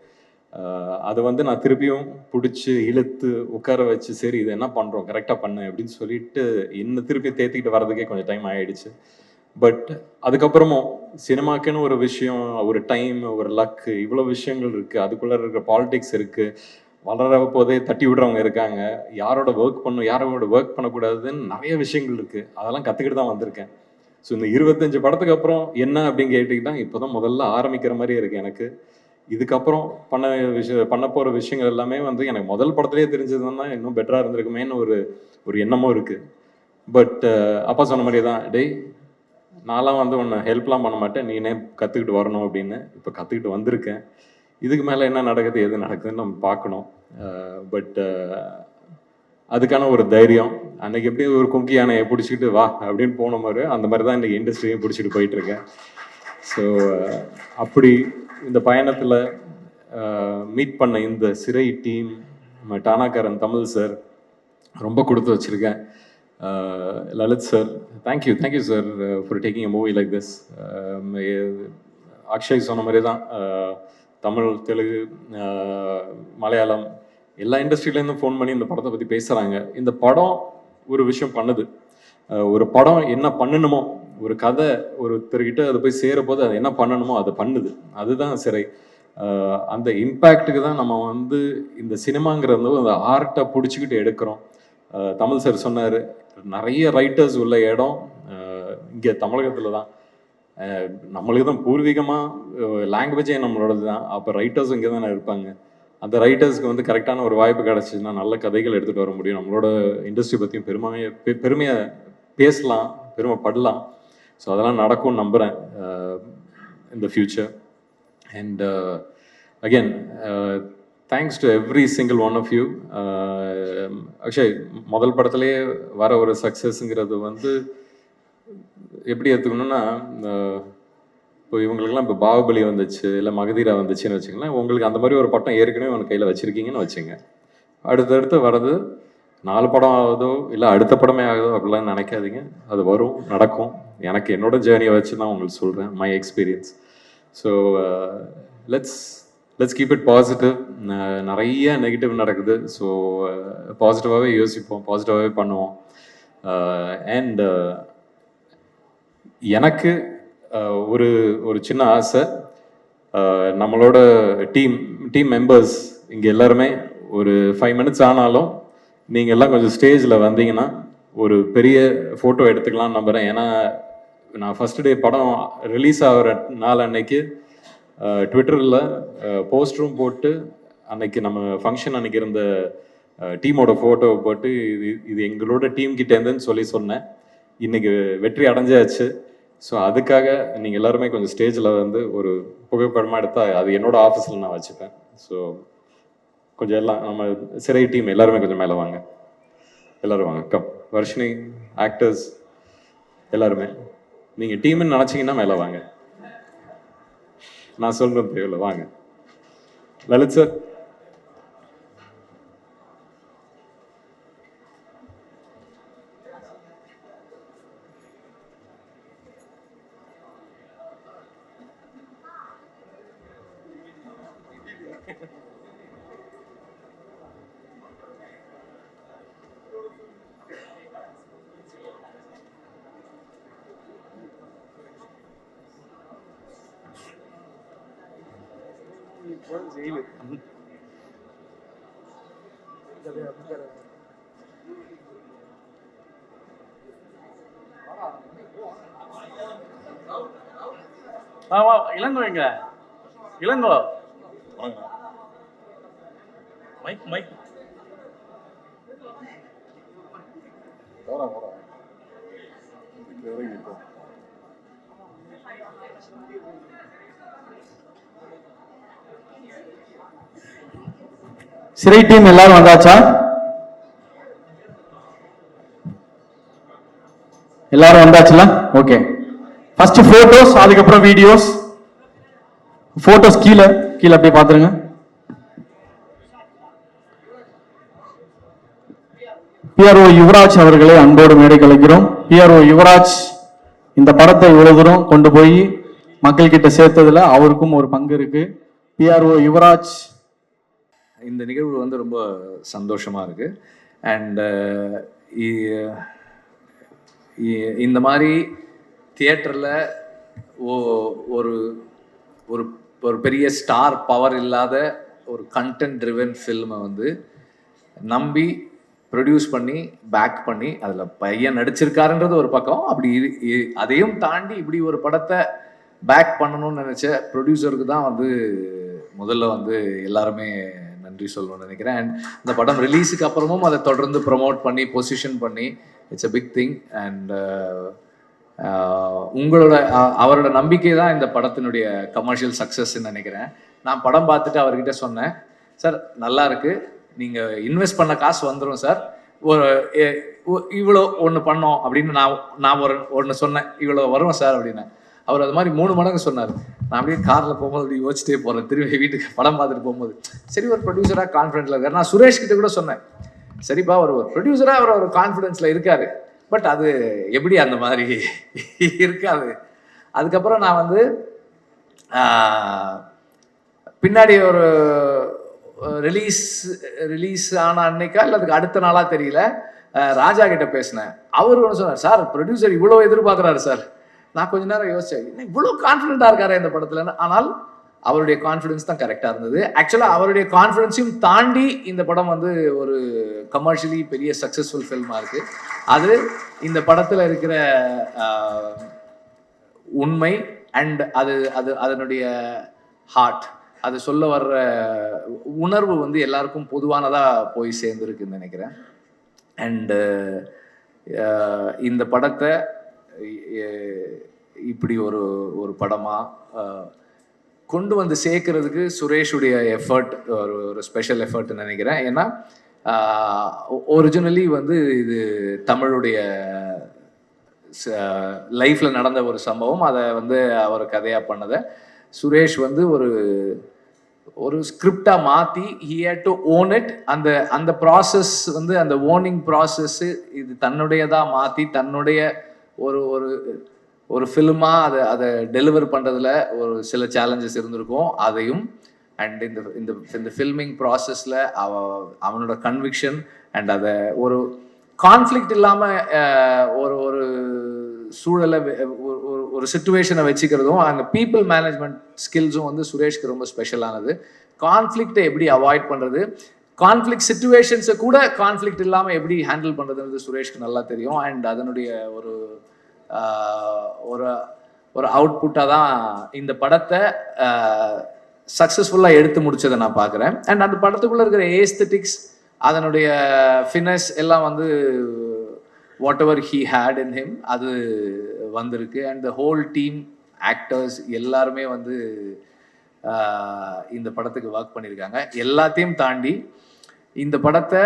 அதை வந்து நான் திருப்பியும் பிடிச்சி இழுத்து உட்கார வச்சு சரி இது என்ன பண்ணுறோம் கரெக்டாக பண்ணு அப்படின்னு சொல்லிட்டு இன்னும் திருப்பி தேத்திக்கிட்டு வர்றதுக்கே கொஞ்சம் டைம் ஆகிடுச்சு. பட் அதுக்கப்புறமும் சினிமாக்குன்னு ஒரு விஷயம், ஒரு டைம், ஒரு லக்கு, இவ்வளோ விஷயங்கள் இருக்குது. அதுக்குள்ளே இருக்கிற பாலிடிக்ஸ் இருக்குது. வளர போதே தட்டி விடுறவங்க இருக்காங்க. யாரோட ஒர்க் பண்ணணும் யாரோட ஒர்க் பண்ணக்கூடாதுன்னு நிறைய விஷயங்கள் இருக்குது. அதெல்லாம் கற்றுக்கிட்டு தான் வந்திருக்கேன். ஸோ இந்த 25 படத்துக்கு அப்புறம் என்ன அப்படின்னு கேட்டுக்கிட்டா இப்போ தான் முதல்ல ஆரம்பிக்கிற மாதிரியே இருக்குது எனக்கு. இதுக்கப்புறம் பண்ண போகிற விஷயங்கள் எல்லாமே வந்து எனக்கு முதல் படத்துலேயே தெரிஞ்சதுன்னா இன்னும் பெட்டராக இருந்திருக்குமேன்னு ஒரு எண்ணமும் இருக்குது. பட் அப்பா சொன்ன மாதிரியே தான், டேய் நான்லாம் வந்து உன்னை ஹெல்ப்லாம் பண்ண மாட்டேன், நீனே கற்றுக்கிட்டு வரணும் அப்படின்னு. இப்போ கற்றுக்கிட்டு வந்திருக்கேன். இதுக்கு மேலே என்ன நடக்குது எது நடக்குதுன்னு நம்ம பார்க்கணும். பட் அதுக்கான ஒரு தைரியம் அன்னைக்கு எப்படி ஒரு கும்கி யானையை பிடிச்சிக்கிட்டு வா அப்படின்னு போன மாதிரி அந்த மாதிரி தான் இன்றைக்கி இண்டஸ்ட்ரியும் பிடிச்சிட்டு போயிட்டுருக்கேன். ஸோ அப்படி இந்த பயணத்தில் மீட் பண்ண இந்த சிறை டீம், நம்ம டானாக்காரன் தமிழ் சார் ரொம்ப கொடுத்து வச்சுருக்கேன். Lalit sir thank you sir for taking a movie like this. Akshay சொன்ன மாதிரி தான் தமிழ், தெலுங்கு, மலையாளம் எல்லா இண்டஸ்ட்ரியிலேருந்தும் ஃபோன் பண்ணி இந்த படத்தை பற்றி பேசுகிறாங்க. இந்த படம் ஒரு விஷயம் பண்ணுது. ஒரு படம் என்ன பண்ணணுமோ, ஒரு கதை ஒருத்தர்கிட்ட அது போய் சேரப்போது அது என்ன பண்ணணுமோ அதை பண்ணுது. அதுதான் சிறை. அந்த இம்பேக்டுக்கு தான் நம்ம வந்து இந்த சினிமாங்கிறது அந்த ஆர்ட்டை பிடிச்சிக்கிட்டு எடுக்கிறோம். தமிழ் சார் சொன்னார், நிறைய ரைட்டர்ஸ் உள்ள இடம் இங்கே தமிழகத்தில் தான். நம்மளுக்கு தான் பூர்வீகமாக லாங்குவேஜே நம்மளோடது தான். அப்போ ரைட்டர்ஸும் இங்கே தானே இருப்பாங்க. அந்த ரைட்டர்ஸ்க்கு வந்து கரெக்டான ஒரு வாய்ப்பு கிடச்சிதுன்னா நல்ல கதைகள் எடுத்துகிட்டு வர முடியும். நம்மளோட இண்டஸ்ட்ரி பற்றியும் பெருமையாக பேசலாம், பெருமைப்படலாம். ஸோ அதெல்லாம் நடக்கும்னு நம்புகிறேன் in the future. And again, thanks to every single one of you. Akshay, முதல் படத்துலேயே வர ஒரு சக்ஸஸ்ங்கிறது வந்து எப்படி எடுத்துக்கணும்னா, இப்போ இவங்களுக்குலாம் இப்போ பாகுபலி வந்துச்சு, இல்லை மகதீரா வந்துச்சுன்னு வச்சுக்கலாம். உங்களுக்கு அந்த மாதிரி ஒரு பட்டம் ஏற்கனவே உங்கள் கையில் வச்சுருக்கீங்கன்னு வச்சுங்க. அடுத்தடுத்து வர்றது 4 படம் ஆகுதோ இல்லை அடுத்த படமே ஆகுதோ அப்படிலாம் நினைக்காதீங்க. அது வரும், நடக்கும். எனக்கு என்னோட ஜேர்னியை வச்சு நான் உங்களுக்கு சொல்கிறேன், my experience. So let's keep it positive. நிறைய நெகட்டிவ் நடக்குது. ஸோ பாசிட்டிவாகவே யோசிப்போம், பாசிட்டிவாகவே பண்ணுவோம். அண்ட் எனக்கு ஒரு ஒரு சின்ன ஆசை, நம்மளோட டீம் மெம்பர்ஸ் இங்கே எல்லாருமே ஒரு 5 minutes ஆனாலும் நீங்கள் எல்லாம் கொஞ்சம் ஸ்டேஜில் வந்தீங்கன்னா ஒரு பெரிய ஃபோட்டோ எடுத்துக்கலாம் நம்புகிறேன். ஏன்னா நான் ஃபர்ஸ்ட் டே படம் ரிலீஸ் ஆகிற நாள் அன்னைக்கு ட்விட்டரில் போஸ்டரும் போட்டு அன்னைக்கு நம்ம ஃபங்க்ஷன் அன்னைக்கு இருந்த டீமோட ஃபோட்டோ போட்டு இது எங்களோட டீம் கிட்டேருந்துன்னு சொன்னேன். இன்னைக்கு வெற்றி அடைஞ்சாச்சு. ஸோ அதுக்காக நீங்கள் எல்லாருமே கொஞ்சம் ஸ்டேஜில் வந்து ஒரு புகைப்படமாக எடுத்தால் அது என்னோட ஆஃபீஸில் நான் வச்சுப்பேன். ஸோ கொஞ்சம் எல்லாம் நம்ம சிறை டீம் எல்லாருமே கொஞ்சம் மேலே வாங்க, எல்லோரும் வாங்க. கம் வர்ஷினி, ஆக்டர்ஸ் எல்லாருமே நீங்கள் டீம்னு நினச்சிங்கன்னா மேலே வாங்க. நான் சொல்கிறது தேவையில்லை, வாங்க. லலித் சார், இளங்கோ எங்க? இளங்கோ மைக் மைக் சிறை டீம் எல்லாரும் வந்தாச்சா? எல்லாரும் வந்தாச்சுல? ஓகே. ஃபர்ஸ்ட் போட்டோஸ், அதுக்கப்புறம் வீடியோஸ். போட்டோஸ் கீழே அப்படியே பாத்துருங்க. பிஆர்ஓ யுவராஜ் அவர்களை அன்போடு மேடை கலைக்கிறோம். பிஆர்ஓ யுவராஜ் இந்த படத்தை இவ்வளவு தூரம் கொண்டு போய் மக்கள் கிட்ட சேர்த்ததுல அவருக்கும் ஒரு பங்கு இருக்கு. பிஆர்ஓ யுவராஜ். இந்த நிகழ்வு வந்து ரொம்ப சந்தோஷமாக இருக்குது. அண்ட் இந்த மாதிரி தியேட்டரில் ஒரு ஒரு ஒரு பெரிய ஸ்டார் பவர் இல்லாத ஒரு கண்டென்ட் ட்ரிவன் ஃபில்மை வந்து நம்பி ப்ரொடியூஸ் பண்ணி பேக் பண்ணி அதில் பையன் நடிச்சிருக்காருன்றது ஒரு பக்கம், அப்படி அதையும் தாண்டி இப்படி ஒரு படத்தை பேக் பண்ணணும்னு நினச்ச ப்ரொடியூசருக்கு தான் வந்து முதல்ல வந்து எல்லாருமே நன்றி சொல்லணும்னு நினைக்கிறேன். அண்ட் இந்த படம் ரிலீஸுக்கு அப்புறமும் அதை தொடர்ந்து ப்ரொமோட் பண்ணி பொசிஷன் பண்ணி it's a big thing. And உங்களோட அவரோட நம்பிக்கை தான் இந்த படத்தினுடைய கமர்ஷியல் சக்ஸஸ்ன்னு நினைக்கிறேன். நான் படம் பார்த்துட்டு அவர்கிட்ட சொன்னேன், சார் நல்லா இருக்கு, நீங்கள் இன்வெஸ்ட் பண்ண காசு வந்துடும் சார், ஒரு இவ்வளோ ஒன்று பண்ணோம் அப்படின்னு நான் ஒன்று சொன்னேன், இவ்வளோ வரும் சார் அப்படின்னு. அவர் அது மாதிரி 3 மடங்கு சொன்னார். நான் அப்படியே காரில் போகும்போது அப்படி யோசிச்சிட்டே போகிறேன், திரும்பி வீட்டுக்கு படம் பார்த்துட்டு போகும்போது. சரி, ஒரு ப்ரொடியூசராக கான்ஃபிடென்ட்டில் இருக்கார். நான் சுரேஷ் கிட்ட கூட சொன்னேன், சரிப்பா ஒரு ப்ரொடியூசராக அவர் ஒரு கான்ஃபிடென்ஸில் இருக்கார், பட் அது எப்படி அந்த மாதிரி இருக்காது. அதுக்கப்புறம் நான் வந்து பின்னாடி ஒரு ரிலீஸ் ஆன அன்னைக்கா இல்லை அதுக்கு அடுத்த நாளாக தெரியல, ராஜா கிட்ட பேசினேன். அவர் ஒன்று சொன்னார், சார் ப்ரொடியூசர் இவ்வளோ எதிர்பார்க்குறாரு சார். நான் கொஞ்ச நேரம் யோசிச்சேன், இவ்வளோ கான்ஃபிடென்ட்டாக இருக்காரு இந்த படத்தில். ஆனால் அவருடைய கான்ஃபிடன்ஸ் தான் கரெக்டாக இருந்தது. ஆக்சுவலாக அவருடைய கான்ஃபிடன்ஸையும் தாண்டி இந்த படம் வந்து ஒரு கமர்ஷியலி பெரிய சக்ஸஸ்ஃபுல் ஃபில்மாக இருக்குது. அது இந்த படத்தில் இருக்கிற உண்மை அண்ட் அதனுடைய ஹார்ட், அது சொல்ல வர்ற உணர்வு வந்து எல்லாருக்கும் பொதுவானதாக போய் சேர்ந்துருக்குன்னு நினைக்கிறேன். அண்டு இந்த படத்தை இப்படி ஒரு படமாக கொண்டு வந்து சேர்க்கறதுக்கு சுரேஷுடைய எஃபர்ட் ஒரு ஸ்பெஷல் எஃபர்ட்னு நினைக்கிறேன். ஏன்னா ஒரிஜினலி வந்து இது தமிழுடைய லைஃப்பில் நடந்த ஒரு சம்பவம், அதை வந்து அவர் கதையாக பண்ணதை சுரேஷ் வந்து ஒரு ஸ்கிரிப்டாக மாற்றி he had to own it. அந்த அந்த ப்ராசஸ் வந்து அந்த ஓனிங் ப்ராசஸ்ஸு இது தன்னுடையதாக மாற்றி தன்னுடைய ஒரு ஒரு ஒரு ஃபிலிமாக அதை டெலிவர் பண்ணுறதுல ஒரு சில சேலஞ்சஸ் இருந்திருக்கும். அதையும் அண்ட் இந்த இந்த இந்த ஃபில்மிங் ப்ராசஸில் அவனோட கன்விக்ஷன் அண்ட் அதை ஒரு கான்ஃப்ளிக்ட் இல்லாமல் ஒரு ஒரு சூழலை ஒரு சுச்சுவேஷனை வச்சுக்கிறதும் அந்த பீப்புள் மேனேஜ்மெண்ட் ஸ்கில்ஸும் வந்து சுரேஷ்க்கு ரொம்ப ஸ்பெஷலானது. கான்ஃப்ளிக்டை எப்படி அவாய்ட் பண்ணுறது, கான்ஃப்ளிக்ட் சுச்சுவேஷன்ஸை கூட கான்ஃப்ளிக்ட் இல்லாமல் எப்படி ஹேண்டில் பண்ணுறதுன்றது சுரேஷ்க்கு நல்லா தெரியும். அண்ட் அதனுடைய ஒரு ஒரு ஒரு அவுட்புட்டாக தான் இந்த படத்தை சக்ஸஸ்ஃபுல்லாக எடுத்து முடிச்சதை நான் பார்க்குறேன். அண்ட் அந்த படத்துக்குள்ளே இருக்கிற ஏஸ்தட்டிக்ஸ் அதனுடைய ஃபினஸ் எல்லாம் வந்து whatever he had in him அது வந்திருக்கு. And the whole team actors எல்லாருமே வந்து இந்த படத்துக்கு ஒர்க் பண்ணியிருக்காங்க. எல்லாத்தையும் தாண்டி இந்த படத்தை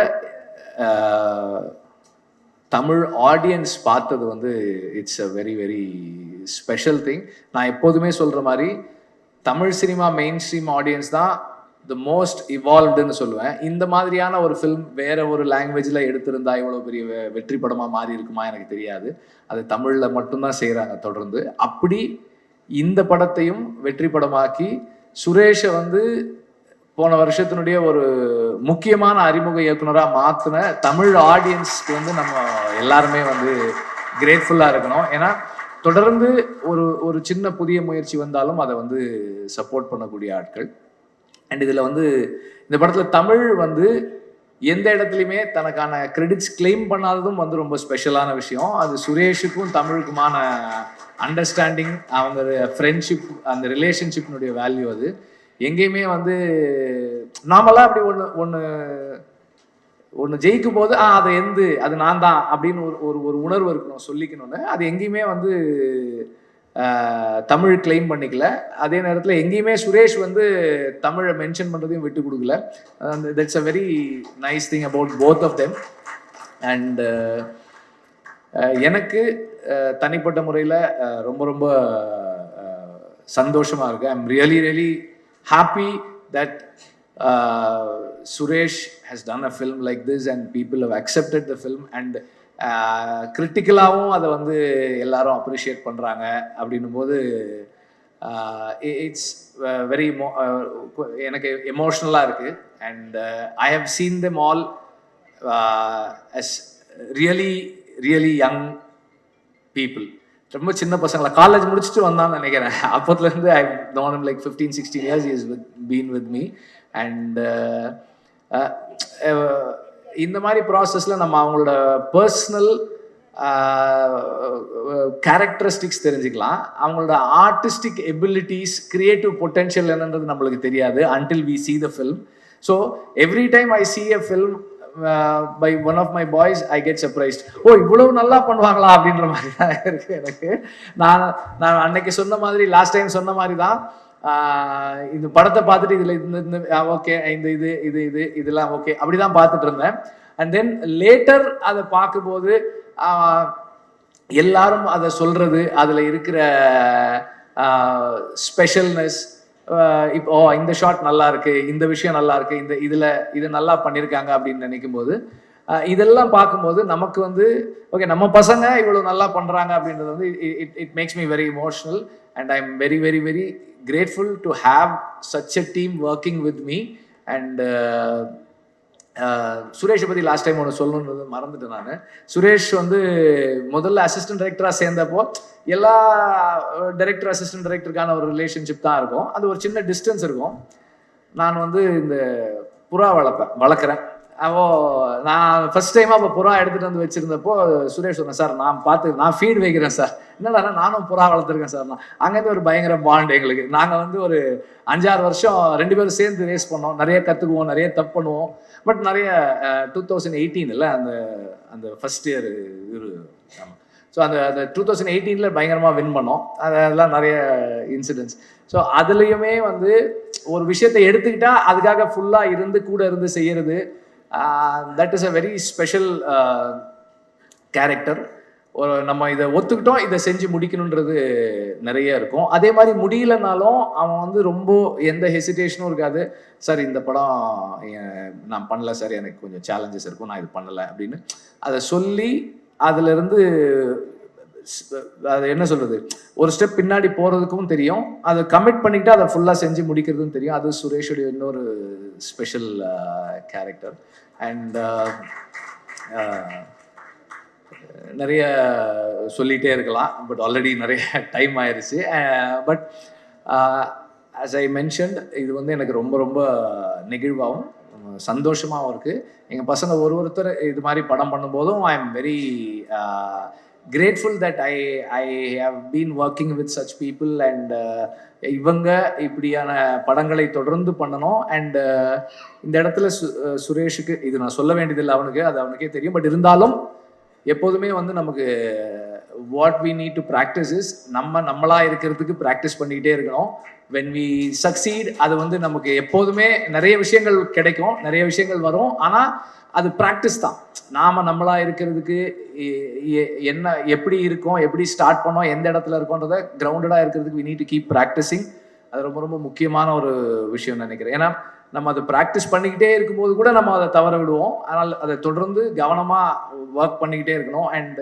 தமிழ் ஆடியன்ஸ் பார்த்தது வந்து it's a very very special thing. நான் எப்போதுமே சொல்கிற மாதிரி Tamil cinema main stream audience தான் த மோஸ்ட் இவால்வ்டுன்னு சொல்லுவேன். இந்த மாதிரியான ஒரு ஃபிலிம் வேற ஒரு லாங்குவேஜில் எடுத்திருந்தா இவ்வளோ பெரிய வெற்றி படமாக மாறி இருக்குமா எனக்கு தெரியாது. அது தமிழில் மட்டும்தான் செய்கிறாங்க தொடர்ந்து. அப்படி இந்த படத்தையும் வெற்றி படமாக்கி சுரேஷை வந்து போன வருஷத்தினுடைய ஒரு முக்கியமான அறிமுக இயக்குனராக மாற்றின தமிழ் ஆடியன்ஸ்க்கு வந்து நம்ம எல்லாருமே வந்து கிரேட்ஃபுல்லாக இருக்கணும். ஏன்னா தொடர்ந்து ஒரு ஒரு சின்ன புதிய முயற்சி வந்தாலும் அதை வந்து சப்போர்ட் பண்ணக்கூடிய ஆட்கள். அண்ட் இதில் வந்து இந்த படத்தில் தமிழ் வந்து எந்த இடத்துலையுமே தனக்கான கிரெடிட்ஸ் கிளைம் பண்ணாததும் வந்து ரொம்ப ஸ்பெஷலான விஷயம். அது சுரேஷுக்கும் தமிழுக்குமான அண்டர்ஸ்டாண்டிங், அவங்க ஃப்ரெண்ட்ஷிப், அந்த ரிலேஷன்ஷிப்னுடைய வேல்யூ அது எங்கேயுமே வந்து நாமெல்லாம் அப்படி ஒன்று ஜெயிக்கும் போது அது நான் தான் அப்படின்னு ஒரு உணர்வு இருக்கணும் சொல்லிக்கணும்னு. அது எங்கேயுமே வந்து தமிழ் கிளைம் பண்ணிக்கல. அதே நேரத்தில் எங்கேயுமே சுரேஷ் வந்து தமிழை மென்ஷன் பண்ணுறதையும் விட்டு கொடுக்கல. That's a very nice thing about both of them. And எனக்கு தனிப்பட்ட முறையில் ரொம்ப ரொம்ப சந்தோஷமாக இருக்கு. I am really really happy that Suresh has done a film like this and people have accepted the film and கிரிட்டிக்கலாகவும் அதை வந்து எல்லாரும் அப்ரிஷியேட் பண்ணுறாங்க. அப்படின்னும் போது இட்ஸ் வெரி எனக்கு எமோஷ்னலாக இருக்குது. And I have seen them all as really really young people. ரொம்ப சின்ன பசங்களை காலேஜ் முடிச்சுட்டு வந்தான்னு நினைக்கிறேன். அப்போதுலேருந்து I known him like 15-16 years. He has been with me. And இந்த மாதிரி ப்ராசஸில் நம்ம அவங்களோட பர்சனல் கேரக்டரிஸ்டிக்ஸ் தெரிஞ்சுக்கலாம். அவங்களோட ஆர்டிஸ்டிக் எபிலிட்டிஸ், கிரியேட்டிவ் பொட்டென்ஷியல் என்னன்றது நம்மளுக்கு தெரியாது until we see the film. So every time I see a film by one of my boys, I get surprised. இவ்வளவு நல்லா பண்ணுவாங்களா அப்படின்ற மாதிரி தான் இருக்கு எனக்கு. நான் அன்னைக்கு சொன்ன மாதிரி, லாஸ்ட் டைம் சொன்ன மாதிரி தான், இந்த படத்தை பார்த்துட்டு இதில் இந்த ஓகே, இதெல்லாம் ஓகே அப்படிதான் பார்த்துட்டு இருந்தேன். அண்ட் தென் லேட்டர் அதை பார்க்கும்போது எல்லாரும் அதை சொல்றது, அதில் இருக்கிற ஸ்பெஷல்னஸ், இப்போ இந்த ஷாட் நல்லா இருக்கு, இந்த விஷயம் நல்லா இருக்கு, இது நல்லா பண்ணியிருக்காங்க அப்படின்னு நினைக்கும் போது, இதெல்லாம் பார்க்கும்போது நமக்கு வந்து ஓகே, நம்ம பசங்க இவ்வளவு நல்லா பண்றாங்க அப்படின்றது வந்து it makes me very emotional. And I am very very very grateful to have such a team working with me. And சுரேஷை பற்றி லாஸ்ட் டைம் ஒன்று சொல்லணுன்றது மறந்துட்டேன் நான். சுரேஷ் வந்து முதல்ல அசிஸ்டன்ட் டைரக்டராக சேர்ந்தப்போ எல்லா டைரக்டர் அசிஸ்டன்ட் டைரக்டருக்கான ஒரு ரிலேஷன்ஷிப் தான் இருக்கும். அது ஒரு சின்ன டிஸ்டன்ஸ் இருக்கும். நான் வந்து இந்த புறா வளர்க்குறேன். நான் ஃபர்ஸ்ட் டைமாக அப்போ புறா எடுத்துகிட்டு வந்து வச்சுருந்தப்போ சுரேஷ் சொன்னேன், சார் நான் ஃபீட் வைக்கிறேன் சார். என்னடா நானும் புறா வளர்த்துருக்கேன் சார். அங்கேருந்து ஒரு பயங்கர பாண்ட் எங்களுக்கு. நாங்கள் வந்து ஒரு 5-6 வருஷம் 2 பேரும் சேர்ந்து ரேஸ் பண்ணோம். நிறைய கற்றுக்குவோம், நிறைய தப்பு பண்ணுவோம். பட் நிறைய 2018 அந்த ஃபர்ஸ்ட் இயர் ஆமாம். ஸோ அந்த 2018 பயங்கரமாக வின் பண்ணோம். அதெல்லாம் நிறைய இன்சிடென்ட்ஸ். ஸோ அதுலேயுமே வந்து ஒரு விஷயத்தை எடுத்துக்கிட்டா அதுக்காக ஃபுல்லாக கூட இருந்து செய்யறது, that is a very special character. ஒரு நம்ம இதை ஒத்துக்கிட்டோம், இதை செஞ்சு முடிக்கணுன்றது நிறைய இருக்கும். அதே மாதிரி முடியலனாலும் அவன் வந்து ரொம்ப எந்த ஹெசிடேஷனும் இருக்காது. சார் இந்த படம் நான் பண்ணல சார், எனக்கு கொஞ்சம் சேலஞ்சஸ் இருக்கும், நான் இது பண்ணலை அப்படின்னு அதை சொல்லி அதுலேருந்து அது என்ன சொல்றது, ஒரு ஸ்டெப் பின்னாடி போகிறதுக்கும் தெரியும், அதை கமிட் பண்ணிக்கிட்டு அதை ஃபுல்லாக செஞ்சு முடிக்கிறதும் தெரியும். அது சுரேஷுடைய இன்னொரு ஸ்பெஷல் கேரக்டர். அண்ட் நிறைய சொல்லிகிட்டே இருக்கலாம், பட் ஆல்ரெடி நிறைய டைம் ஆயிடுச்சு. பட் ஆஸ் ஐ மென்ஷன்ட், இது வந்து எனக்கு ரொம்ப ரொம்ப நெகிழ்வாகவும் சந்தோஷமாகவும் இருக்குது. எங்கள் பசங்க ஒருத்தர் இது மாதிரி படம் பண்ணும்போதும் I am very grateful that I have been working with such people and இவங்க இப்படியான படங்களை தொடர்ந்து பண்ணணும். அண்ட் இந்த இடத்துல சுரேஷுக்கு இது நான் சொல்ல வேண்டியதில்லை, அவனுக்கு அது அவனுக்கே தெரியும். பட் இருந்தாலும் எப்போதுமே வந்து நமக்கு what we need to practice is நம்மளா இருக்கிறதுக்கு ப்ராக்டிஸ் பண்ணிக்கிட்டே இருக்கணும். வென் வி சக்சீட், அது வந்து நமக்கு எப்போதுமே நிறைய விஷயங்கள் கிடைக்கும், நிறைய விஷயங்கள் வரும். ஆனால் அது ப்ராக்டிஸ் தான். நம்மளா இருக்கிறதுக்கு என்ன எப்படி இருக்கோம், எப்படி ஸ்டார்ட் பண்ணோம், எந்த இடத்துல இருக்கோன்றதை கிரவுண்டடாக இருக்கிறதுக்கு we need to keep practicing. அது ரொம்ப ரொம்ப முக்கியமான ஒரு விஷயம் நினைக்கிறேன். ஏன்னா நம்ம அதை ப்ராக்டிஸ் பண்ணிக்கிட்டே இருக்கும்போது கூட நம்ம அதை தவற விடுவோம். அதனால் அதை தொடர்ந்து கவனமாக ஒர்க் பண்ணிக்கிட்டே இருக்கணும். அண்ட்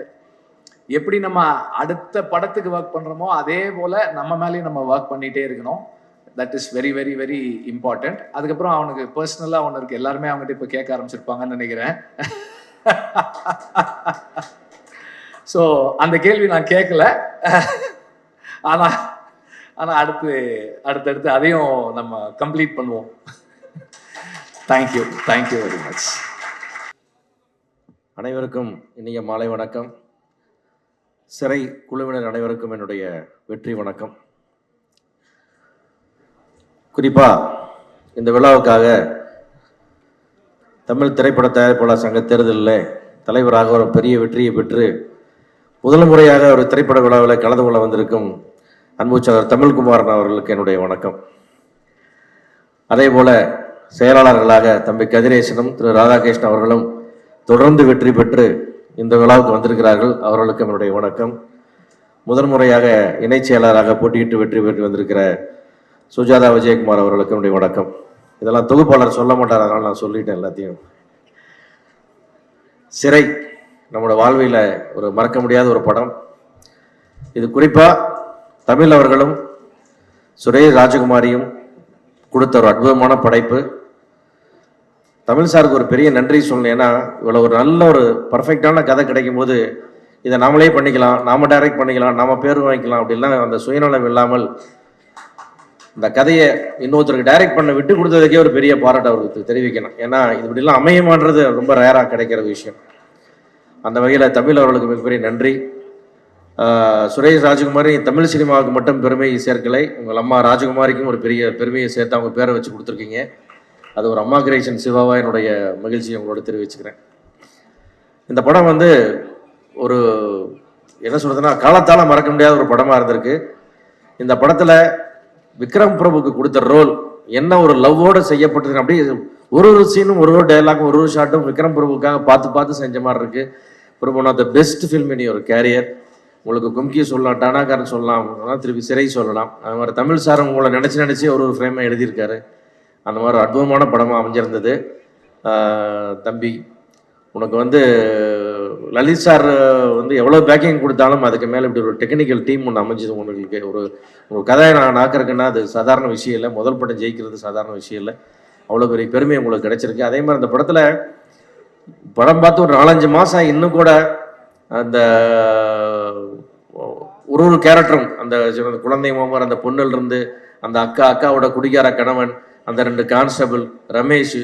எப்படி நம்ம அடுத்த படத்துக்கு ஒர்க் பண்ணுறோமோ அதே போல் நம்ம மேலேயும் நம்ம ஒர்க் பண்ணிகிட்டே இருக்கணும். That is very very very important. அதுக்கப்புறம் அவனுக்கு பர்சனலாக ஒன்று இருக்குது, எல்லாருமே அவங்ககிட்ட இப்போ கேட்க ஆரம்பிச்சிருப்பாங்கன்னு நினைக்கிறேன். ஸோ அந்த கேள்வி நான் கேட்கல, ஆனால் அடுத்தடுத்து அதையும் நம்ம கம்ப்ளீட் பண்ணுவோம். Thank you very much. அனைவருக்கும் இனிய மாலை வணக்கம். சிறை குழுவினர் அனைவருக்கும் என்னுடைய வெற்றி வணக்கம். குறிப்பாக இந்த விழாவுக்காக தமிழ் திரைப்பட தயாரிப்பாளர் சங்க தேர்தலில் தலைவராக ஒரு பெரிய வெற்றியை பெற்று முதல் முறையாக ஒரு திரைப்பட விழாவில் கலந்து கொள்ள வந்திருக்கும் அன்புச்சகர் தமிழ்குமாரன் அவர்களுக்கு என்னுடைய வணக்கம். அதே போல் செயலாளர்களாக தம்பி கதிரேசனும் திரு ராதாகிருஷ்ணன் அவர்களும் தொடர்ந்து வெற்றி பெற்று இந்த விழாவுக்கு வந்திருக்கிறார்கள், அவர்களுக்கு என்னுடைய வணக்கம். முதல் முறையாக இணைச் செயலாளராக போட்டியிட்டு வெற்றி பெற்று வந்திருக்கிற சுஜாதா விஜயகுமார் அவர்களுக்கு என்னுடைய வணக்கம். இதெல்லாம் தொகுப்பாளர் சொல்ல மாட்டார், அதனால் நான் சொல்லிட்டேன் எல்லாத்தையும். சிறை நம்மளோட வாழ்வில் ஒரு மறக்க முடியாத ஒரு படம். இது குறிப்பாக தமிழ் அவர்களும் சுரேஷ் ராஜகுமாரியும் கொடுத்த ஒரு அற்புதமான படைப்பு. தமிழ் சாருக்கு ஒரு பெரிய நன்றி சொல்லணும். ஏன்னா இவ்வளோ ஒரு நல்ல ஒரு பர்ஃபெக்டான கதை கிடைக்கும் போது இதை நாமளே பண்ணிக்கலாம், நாம டைரக்ட் பண்ணிக்கலாம், நாம பேர் வாங்கிக்கலாம் அப்படின்லாம் அந்த சுயநலம் இல்லாமல் இந்த கதையை இன்னொருத்தருக்கு டைரக்ட் பண்ண விட்டு கொடுத்ததுக்கே ஒரு பெரிய பாராட்டு அவருக்கு தெரிவிக்கணும். ஏன்னா இது இப்படிலாம் அமையமான்றது ரொம்ப ரேராக கிடைக்கிற விஷயம். அந்த வகையில் தமிழ் அவர்களுக்கு மிகப்பெரிய நன்றி. சுரேஷ் ராஜகுமாரி தமிழ் சினிமாவுக்கு மட்டும் பெருமையை சேர்க்கலை, உங்கள் அம்மா ராஜகுமாரிக்கும் ஒரு பெரிய பெருமையை சேர்த்து அவங்க பேரை வச்சு கொடுத்துருக்கீங்க. அது ஒரு அம்மா கிரியேஷன் சிவாவா என்னுடைய மகிழ்ச்சியை உங்களோட தெரிவிச்சுக்கிறேன். இந்த படம் வந்து ஒரு என்ன சொல்றதுன்னா காலத்தால் மறக்க முடியாத ஒரு படமாக இருந்திருக்கு. இந்த படத்தில் விக்ரம் பிரபுக்கு கொடுத்த ரோல் என்ன ஒரு லவ்வோடு செய்யப்பட்டது. அப்படியே ஒரு சீனும் ஒரு டைலாகும் ஒரு ஷாட்டும் விக்ரம் பிரபுக்காக பார்த்து செஞ்ச மாதிரி இருக்கு. Prabhu one of the best film in your career. உங்களுக்கு கும்கி சொல்லலாம், டானாக்காரன் சொல்லலாம், திருப்பி சிறை சொல்லலாம். அது மாதிரி தமிழ் சார் உங்களை நினச்சி ஒரு ஃப்ரேமை எழுதியிருக்காரு. அந்த மாதிரி அற்புதமான படமாக அமைஞ்சிருந்தது. தம்பி உனக்கு வந்து லலித் சார் வந்து எவ்வளோ பேக்கிங் கொடுத்தாலும் அதுக்கு மேலே இப்படி ஒரு டெக்னிக்கல் டீம் ஒன்று அமைஞ்சது. உங்களுக்கு ஒரு கதையை நான் ஆக்கிறதுக்குன்னா அது சாதாரண விஷயம் இல்லை. முதல் படம் ஜெயிக்கிறது சாதாரண விஷயம் இல்லை. அவ்வளோ பெரிய பெருமை உங்களுக்கு கிடைச்சிருக்கு. அதே மாதிரி அந்த படத்தில் படம் பார்த்து ஒரு 4-5 மாதம் இன்னும் கூட அந்த ஒரு கேரக்டரும் அந்த குழந்தை மோமர், அந்த பொண்ணுலேருந்து அந்த அக்காவோட குடிகார கணவன், அந்த 2 கான்ஸ்டபிள், ரமேஷ்,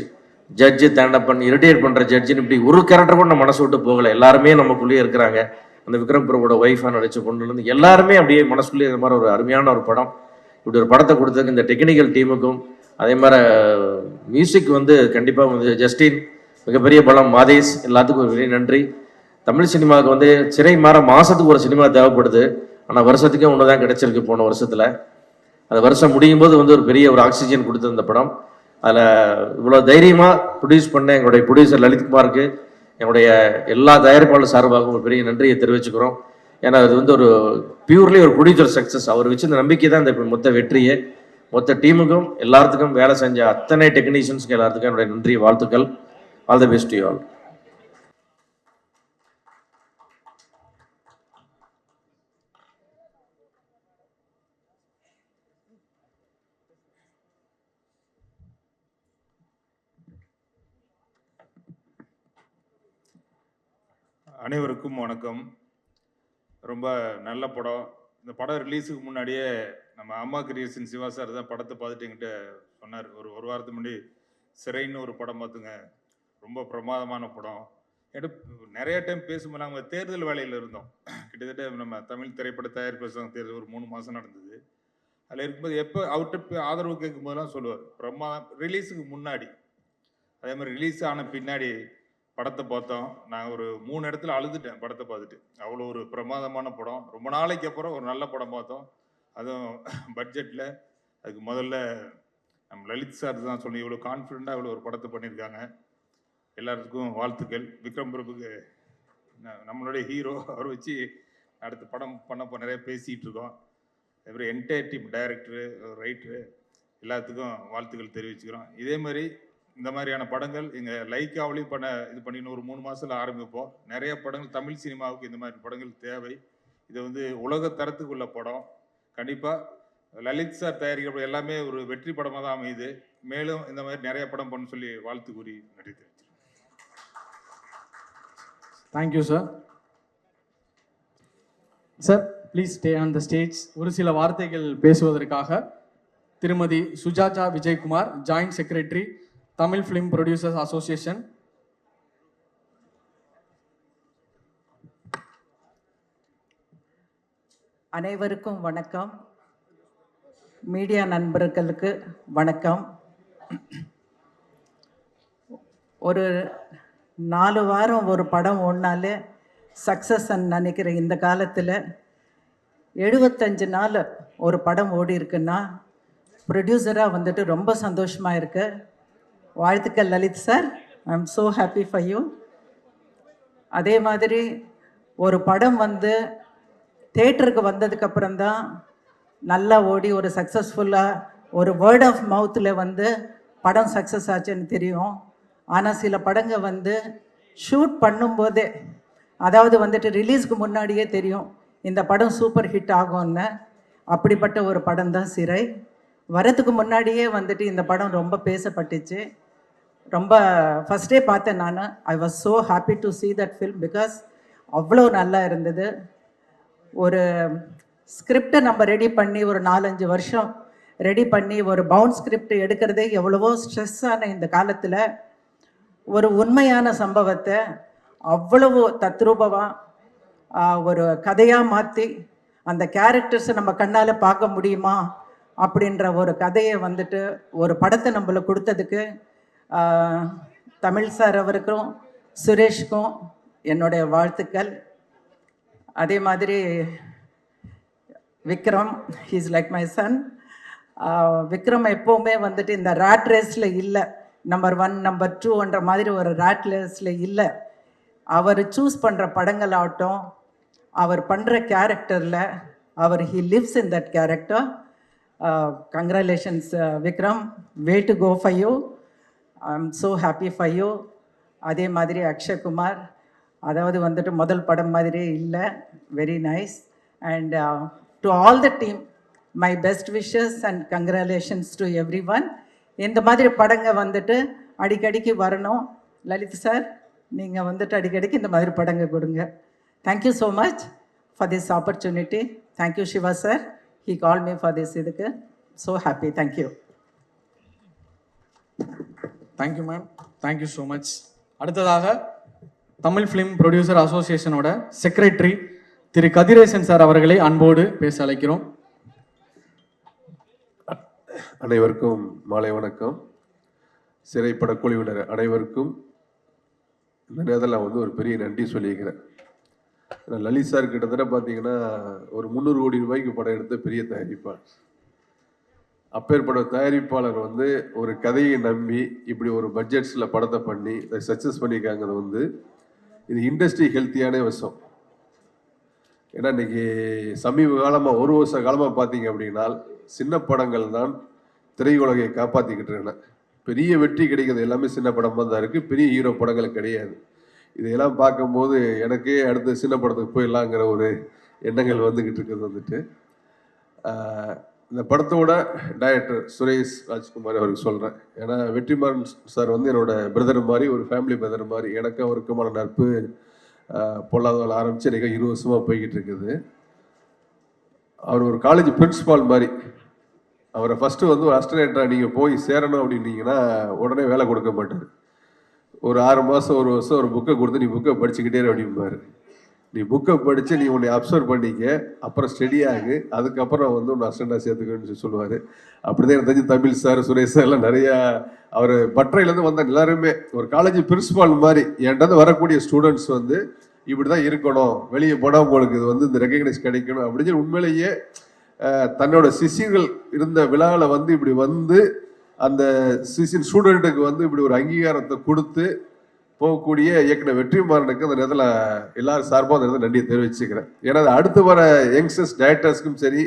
ஜட்ஜு தேண்டப்பன், இரிட்டேட் பண்ணுற ஜட்ஜின்னு இப்படி ஒரு கேரக்டர் கூட நம்ம மனசு விட்டு போகலை. எல்லாருமே நமக்குள்ளேயே இருக்கிறாங்க. அந்த விக்ரம் பிரபுவோட ஒய்ஃபாக நடித்த பொண்ணுலேருந்து எல்லாருமே அப்படியே மனசுக்குள்ளேயே இந்த மாதிரி ஒரு அருமையான ஒரு படம். இப்படி ஒரு படத்தை கொடுத்ததுக்கு இந்த டெக்னிக்கல் டீமுக்கும், அதே மாதிரி மியூசிக் வந்து கண்டிப்பாக வந்து ஜஸ்டின் மிகப்பெரிய பலம், மாதேஷ், எல்லாத்துக்கும் ஒரு பெரிய நன்றி. தமிழ் சினிமாவுக்கு வந்து சிறை மாதத்துக்கு ஒரு சினிமா தேவைப்படுது. ஆனால் வருஷத்துக்கே ஒன்று தான் கிடைச்சிருக்கு போன வருஷத்தில். அந்த வருஷம் முடியும் போது வந்து ஒரு பெரிய ஒரு ஆக்சிஜன் கொடுத்தது இந்த படம். அதில் இவ்வளோ தைரியமாக ப்ரொடியூஸ் பண்ண எங்களுடைய ப்ரொடியூசர் லலித்குமாருக்கு, என்னுடைய எல்லா தயாரிப்பாளர் சார்பாகவும் ஒரு பெரிய நன்றியை தெரிவிச்சுக்கிறோம். ஏன்னா அது வந்து ஒரு பியூர்லி ஒரு ப்ரொடியூசர் சக்ஸஸ். அவர் வச்சு இந்த நம்பிக்கை தான் இந்த மொத்த வெற்றியே. மொத்த டீமுக்கும் எல்லாத்துக்கும் வேலை செஞ்ச அத்தனை டெக்னீஷியன்ஸ்க்கு எல்லாத்துக்கும் என்னுடைய நன்றி, வாழ்த்துக்கள். All the best to you all. அனைவருக்கும் வணக்கம். ரொம்ப நல்ல படம். இந்த படம் ரிலீஸுக்கு முன்னாடியே நம்ம அம்மா கிரியேஷன் சிவா சார் தான் படத்தை பார்த்துட்டு என்கிட்ட சொன்னார். ஒரு வாரத்துக்கு முன்னாடி சிறைன்னு ஒரு படம் பார்த்துங்க, ரொம்ப பிரமாதமான படம். என்கிட்ட நிறைய டைம் பேசும்போது நாங்கள் தேர்தல் வேலையில் இருந்தோம். கிட்டத்தட்ட நம்ம தமிழ் திரைப்பட தயாரிப்பு சங்கம் தேர்தல் ஒரு 3 மாதம் நடந்தது. அதில் இருக்கும்போது எப்போ அவர்கிட்ட ஆதரவு கேட்கும் போதெல்லாம் சொல்லுவார், பிரமாதம். ரிலீஸுக்கு முன்னாடி அதே மாதிரி ரிலீஸ் ஆன பின்னாடி படத்தை பார்த்தோம். நான் ஒரு 3 இடத்துல அழுதுட்டேன் படத்தை பார்த்துட்டு. அவ்வளோ ஒரு பிரமாதமான படம். ரொம்ப நாளைக்கு அப்புறம் ஒரு நல்ல படம் பார்த்தோம். அதுவும் பட்ஜெட்டில். அதுக்கு முதல்ல நம்ம லலித் சார் தான் சொல்லி இவ்வளோ கான்ஃபிடெண்ட்டாக இவ்வளோ ஒரு படத்தை பண்ணியிருக்காங்க. எல்லாத்துக்கும் வாழ்த்துக்கள். விக்ரம் பிரபுக்கு நம்மளுடைய ஹீரோ, அவர் வச்சு அடுத்த படம் பண்ணப்போ நிறைய பேசிகிட்டு இருக்கோம். அதுமாதிரி என்டையர் டீம், டைரக்டரு, ரைட்டரு எல்லாத்துக்கும் வாழ்த்துக்கள் தெரிவிச்சுக்கிறோம். இதே மாதிரி இந்த மாதிரியான படங்கள் எங்கள் லைக்காவிலையும் இது பண்ணின்னு ஒரு 3 மாதத்தில் ஆரம்பிப்போம். நிறைய படங்கள் தமிழ் சினிமாவுக்கு இந்த மாதிரி படங்கள் தேவை. இது வந்து உலக தரத்துக்குள்ள படம். கண்டிப்பாக லலித் சார் தயாரிக்கிற எல்லாமே ஒரு வெற்றி படமாக தான் அமையுது. மேலும் இந்த மாதிரி நிறைய படம் பண்ண சொல்லி வாழ்த்து கூறி நன்றி தெரிவிக்கிறேன். Thank you sir. Sir please stay on the stage. ஒரு சில வார்த்தைகள் பேசுவதற்காக திருமதி Sujatha Vijayakumar, joint secretary, Tamil film producers association. அனைவருக்கும் வணக்கம். மீடியா நண்பர்களுக்கு வணக்கம். ஒரு 4 வாரம் ஒரு படம் ஓடினாலே சக்ஸஸ்ன்னு நினைக்கிற இந்த காலத்தில் 75 நாள் ஒரு படம் ஓடி இருக்குன்னா ப்ரொடியூசராக வந்துட்டு ரொம்ப சந்தோஷமாக இருக்கு. வாழ்த்துக்கள் Lalit sir. I am so happy for you. அதே மாதிரி ஒரு படம் வந்து தேட்டருக்கு வந்ததுக்கப்புறம் தான் நல்லா ஓடி ஒரு சக்ஸஸ்ஃபுல்லாக ஒரு வேர்ட் ஆஃப் மவுத்தில் வந்து படம் சக்ஸஸ் ஆச்சுன்னு தெரியும். ஆனால் சில படங்கள் வந்து ஷூட் பண்ணும்போதே, அதாவது வந்துட்டு ரிலீஸ்க்கு முன்னாடியே தெரியும் இந்த படம் சூப்பர் ஹிட் ஆகும்னு. அப்படிப்பட்ட ஒரு படம் தான் சிறை. வரதுக்கு முன்னாடியே வந்துட்டு இந்த படம் ரொம்ப பேசப்பட்டுச்சு. ரொம்ப ஃபஸ்ட்டே பார்த்தேன் நான். I was so happy to see that film because அவ்வளோ நல்லா இருந்தது. ஒரு ஸ்கிரிப்டை நம்ம ரெடி பண்ணி ஒரு 4-5 வருஷம் ரெடி பண்ணி ஒரு பவுண்ட் ஸ்கிரிப்ட் எடுக்கிறதே எவ்வளவோ ஸ்ட்ரெஸ்ஸான இந்த காலத்தில் ஒரு உண்மையான சம்பவத்தை அவ்வளவு தத்ரூபமாக ஒரு கதையாக மாற்றி அந்த கேரக்டர்ஸை நம்ம கண்ணால் பார்க்க முடியுமா அப்படின்ற ஒரு கதையை வந்துட்டு ஒரு படத்தை நம்மளுக்கு கொடுத்ததுக்கு தமிழ் சார் அவருக்கும் சுரேஷ்க்கும் என்னுடைய வாழ்த்துக்கள். அதே மாதிரி Vikram, he's like my son. Vikram எப்போவுமே வந்துட்டு இந்த ராட் ரேஸில் இல்லை, நம்பர் 1 நம்பர் 2ன்ற மாதிரி ஒரு ராட் ரேஸில் இல்லை. அவர் சூஸ் பண்ணுற படங்கள் ஆகட்டும், அவர் பண்ணுற கேரக்டரில் அவர் he lives in that character. Congratulations Vikram, way to go for you. I am so happy for you. அதே மாதிரி அக்ஷய்குமார், அதாவது வந்துட்டு முதல் படம் மாதிரியே இல்லை, very nice. And to all the team my best wishes and congratulations to everyone. இந்த மாதிரி படங்க வந்துட்டு அடிக்கடிக்கு வரணும். லலித் சார், நீங்கள் வந்துட்டு அடிக்கடிக்கு இந்த மாதிரி படங்க கொடுங்க. Thank you so much for this opportunity. Thank you Shiva sir, he call me for this. இதுக்கு so happy. Thank you. Thank you ma'am, thank you so much. அடுத்ததாக தமிழ் ஃபிலிம் ப்ரொடியூசர் அசோசியேஷனோட செக்ரட்டரி திரு கதிரேசன் சார் அவர்களை அன்போடு பேச அழைக்கிறோம். அனைவருக்கும் மாலை வணக்கம். சிறைப்பட குழுவினர் அனைவருக்கும் இந்த நேரத்தில் நான் வந்து ஒரு பெரிய நன்றி சொல்லியிருக்கிறேன். லலித் சார் கிட்டத்தட்ட பார்த்தீங்கன்னா ஒரு 300 கோடி ரூபாய்க்கு படம் எடுத்த பெரிய தயாரிப்பாளர். அப்பேற்பட்ட தயாரிப்பாளர் வந்து ஒரு கதையை நம்பி இப்படி ஒரு பட்ஜெட்ஸில் படத்தை பண்ணி அதை சக்ஸஸ் பண்ணியிருக்காங்கிறது வந்து இது இண்டஸ்ட்ரி ஹெல்த்தியான விஷயம். ஏன்னா இன்னைக்கு சமீப காலமாக ஒரு வருஷ காலமாக பார்த்தீங்க அப்படின்னா சின்ன படங்கள் தான் திரையுலகை காப்பாற்றிக்கிட்டு இருக்கேன். பெரிய வெற்றி கிடைக்கிறது எல்லாமே சின்ன படமாக தான் இருக்குது, பெரிய ஹீரோ படங்கள் கிடையாது. இதையெல்லாம் பார்க்கும்போது எனக்கே அடுத்த சின்ன படத்துக்கு போயிடலாங்கிற ஒரு எண்ணங்கள் வந்துக்கிட்டு இருக்கிறது வந்துட்டு இந்த படத்தோட டைரக்டர் சுரேஷ் ராஜ்குமார் அவருக்கு சொல்கிறேன். ஏன்னா வெற்றிமாறன் சார் வந்து என்னோட பிரதர் மாதிரி, ஒரு ஃபேமிலி பிரதர் மாதிரி. எனக்கு அவருக்குமான நட்பு பொல்லாதவர்கள் ஆரம்பித்து எனக்கு 20 வருஷமாக போய்கிட்டு இருக்குது. அவர் ஒரு காலேஜ் பிரின்சிபால் மாதிரி. அவரை ஃபஸ்ட்டு வந்து ஒரு அசிஸ்டன்ட்டாக நீங்கள் போய் சேரணும் அப்படின்னீங்கன்னா உடனே வேலை கொடுக்க மாட்டார். ஒரு 6 மாதம் 1 வருஷம் ஒரு புக்கை கொடுத்து நீ புக்கை படிச்சுக்கிட்டே அப்படிம்பார். நீ புக்கை படித்து நீ உன்னை அப்சர்வ் பண்ணிக்க, அப்புறம் ஸ்டடி ஆகு, அதுக்கப்புறம் வந்து உன்னை அசிஸ்டண்டாக சேர்த்துக்கணும்னு சொல்லுவார். அப்படி தான் எனக்கு தெரிஞ்சு தமிழ் சார், சுரேஷ் சார் எல்லாம் நிறையா அவர் பட்டறையிலேருந்து வந்த எல்லாருமே ஒரு காலேஜ் பிரின்சிபால் மாதிரி. என்கிட்ட வரக்கூடிய ஸ்டூடெண்ட்ஸ் வந்து இப்படி தான் இருக்கணும், வெளியே போனால் உங்களுக்கு இது வந்து இந்த ரெகக்னைஸ் கிடைக்கணும் அப்படின்னு சொல்லி உண்மையிலேயே தன்னோட சிஷியர்கள் இருந்த விழாவில் வந்து இப்படி வந்து அந்த சிஷியன் ஸ்டூடெண்ட்டுக்கு வந்து இப்படி ஒரு அங்கீகாரத்தை கொடுத்து போகக்கூடிய இயக்குனர் வெற்றிமாறனுக்கு அந்த நேரத்தில் எல்லாரும் சார்பாக அந்த நேரத்தில் நன்றியை தெரிவிச்சுக்கிறேன். ஏன்னா அடுத்து வர யங்ஸ்டர்ஸ் டைரக்டர்ஸ்க்கும் சரி,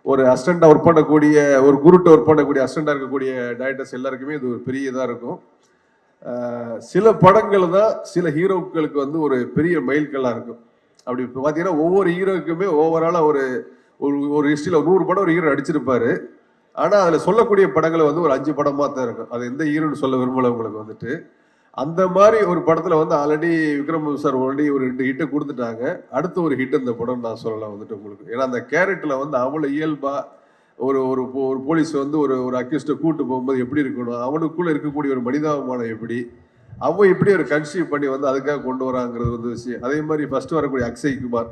ஒரு அசிஸ்டண்டாக ஒர்க் பண்ணக்கூடிய, ஒரு குருட்ட ஒர்க் பண்ணக்கூடிய அசிஸ்டண்டாக இருக்கக்கூடிய டைரக்டர்ஸ் எல்லாருக்குமே இது ஒரு பெரிய இதாக இருக்கும். சில படங்கள் தான் சில ஹீரோக்களுக்கு வந்து ஒரு பெரிய மைல்கல்லாக இருக்கும். அப்படி இப்போ பார்த்தீங்கன்னா ஒவ்வொரு ஹீரோக்குமே ஓவராலாக ஒரு ஒரு ஹிஸ்ட்ரியில் 100 படம் ஒரு ஹீரோ நடிச்சிருப்பாரு. ஆனால் அதில் சொல்லக்கூடிய படங்களை வந்து ஒரு 5 படமாக தான் இருக்கும். அது எந்த ஹீரோன்னு சொல்ல விரும்பல உங்களுக்கு வந்துட்டு. அந்த மாதிரி ஒரு படத்தில் வந்து ஆல்ரெடி விக்ரம் சார் ஆல்ரெடி ஒரு 2 ஹிட்டை கொடுத்துட்டாங்க. அடுத்த ஒரு ஹிட் இந்த படம் நான் சொல்லலாம் வந்துட்டு உங்களுக்கு. ஏன்னா அந்த கேரக்டரில் வந்து அவ்வளோ இயல்பாக ஒரு ஒரு ஒரு போலீஸ் வந்து ஒரு அக்யூஸ்டை கூட்டு போகும்போது எப்படி இருக்கணும், அவனுக்குள்ளே இருக்கக்கூடிய ஒரு மனிதாபிமானம் எப்படி, அவன் எப்படி ஒரு கன்சீவ் பண்ணி வந்து அதுக்காக கொண்டு வராங்கிறது வந்து விஷயம். அதே மாதிரி ஃபர்ஸ்ட் வரக்கூடிய அக்ஷய் குமார்,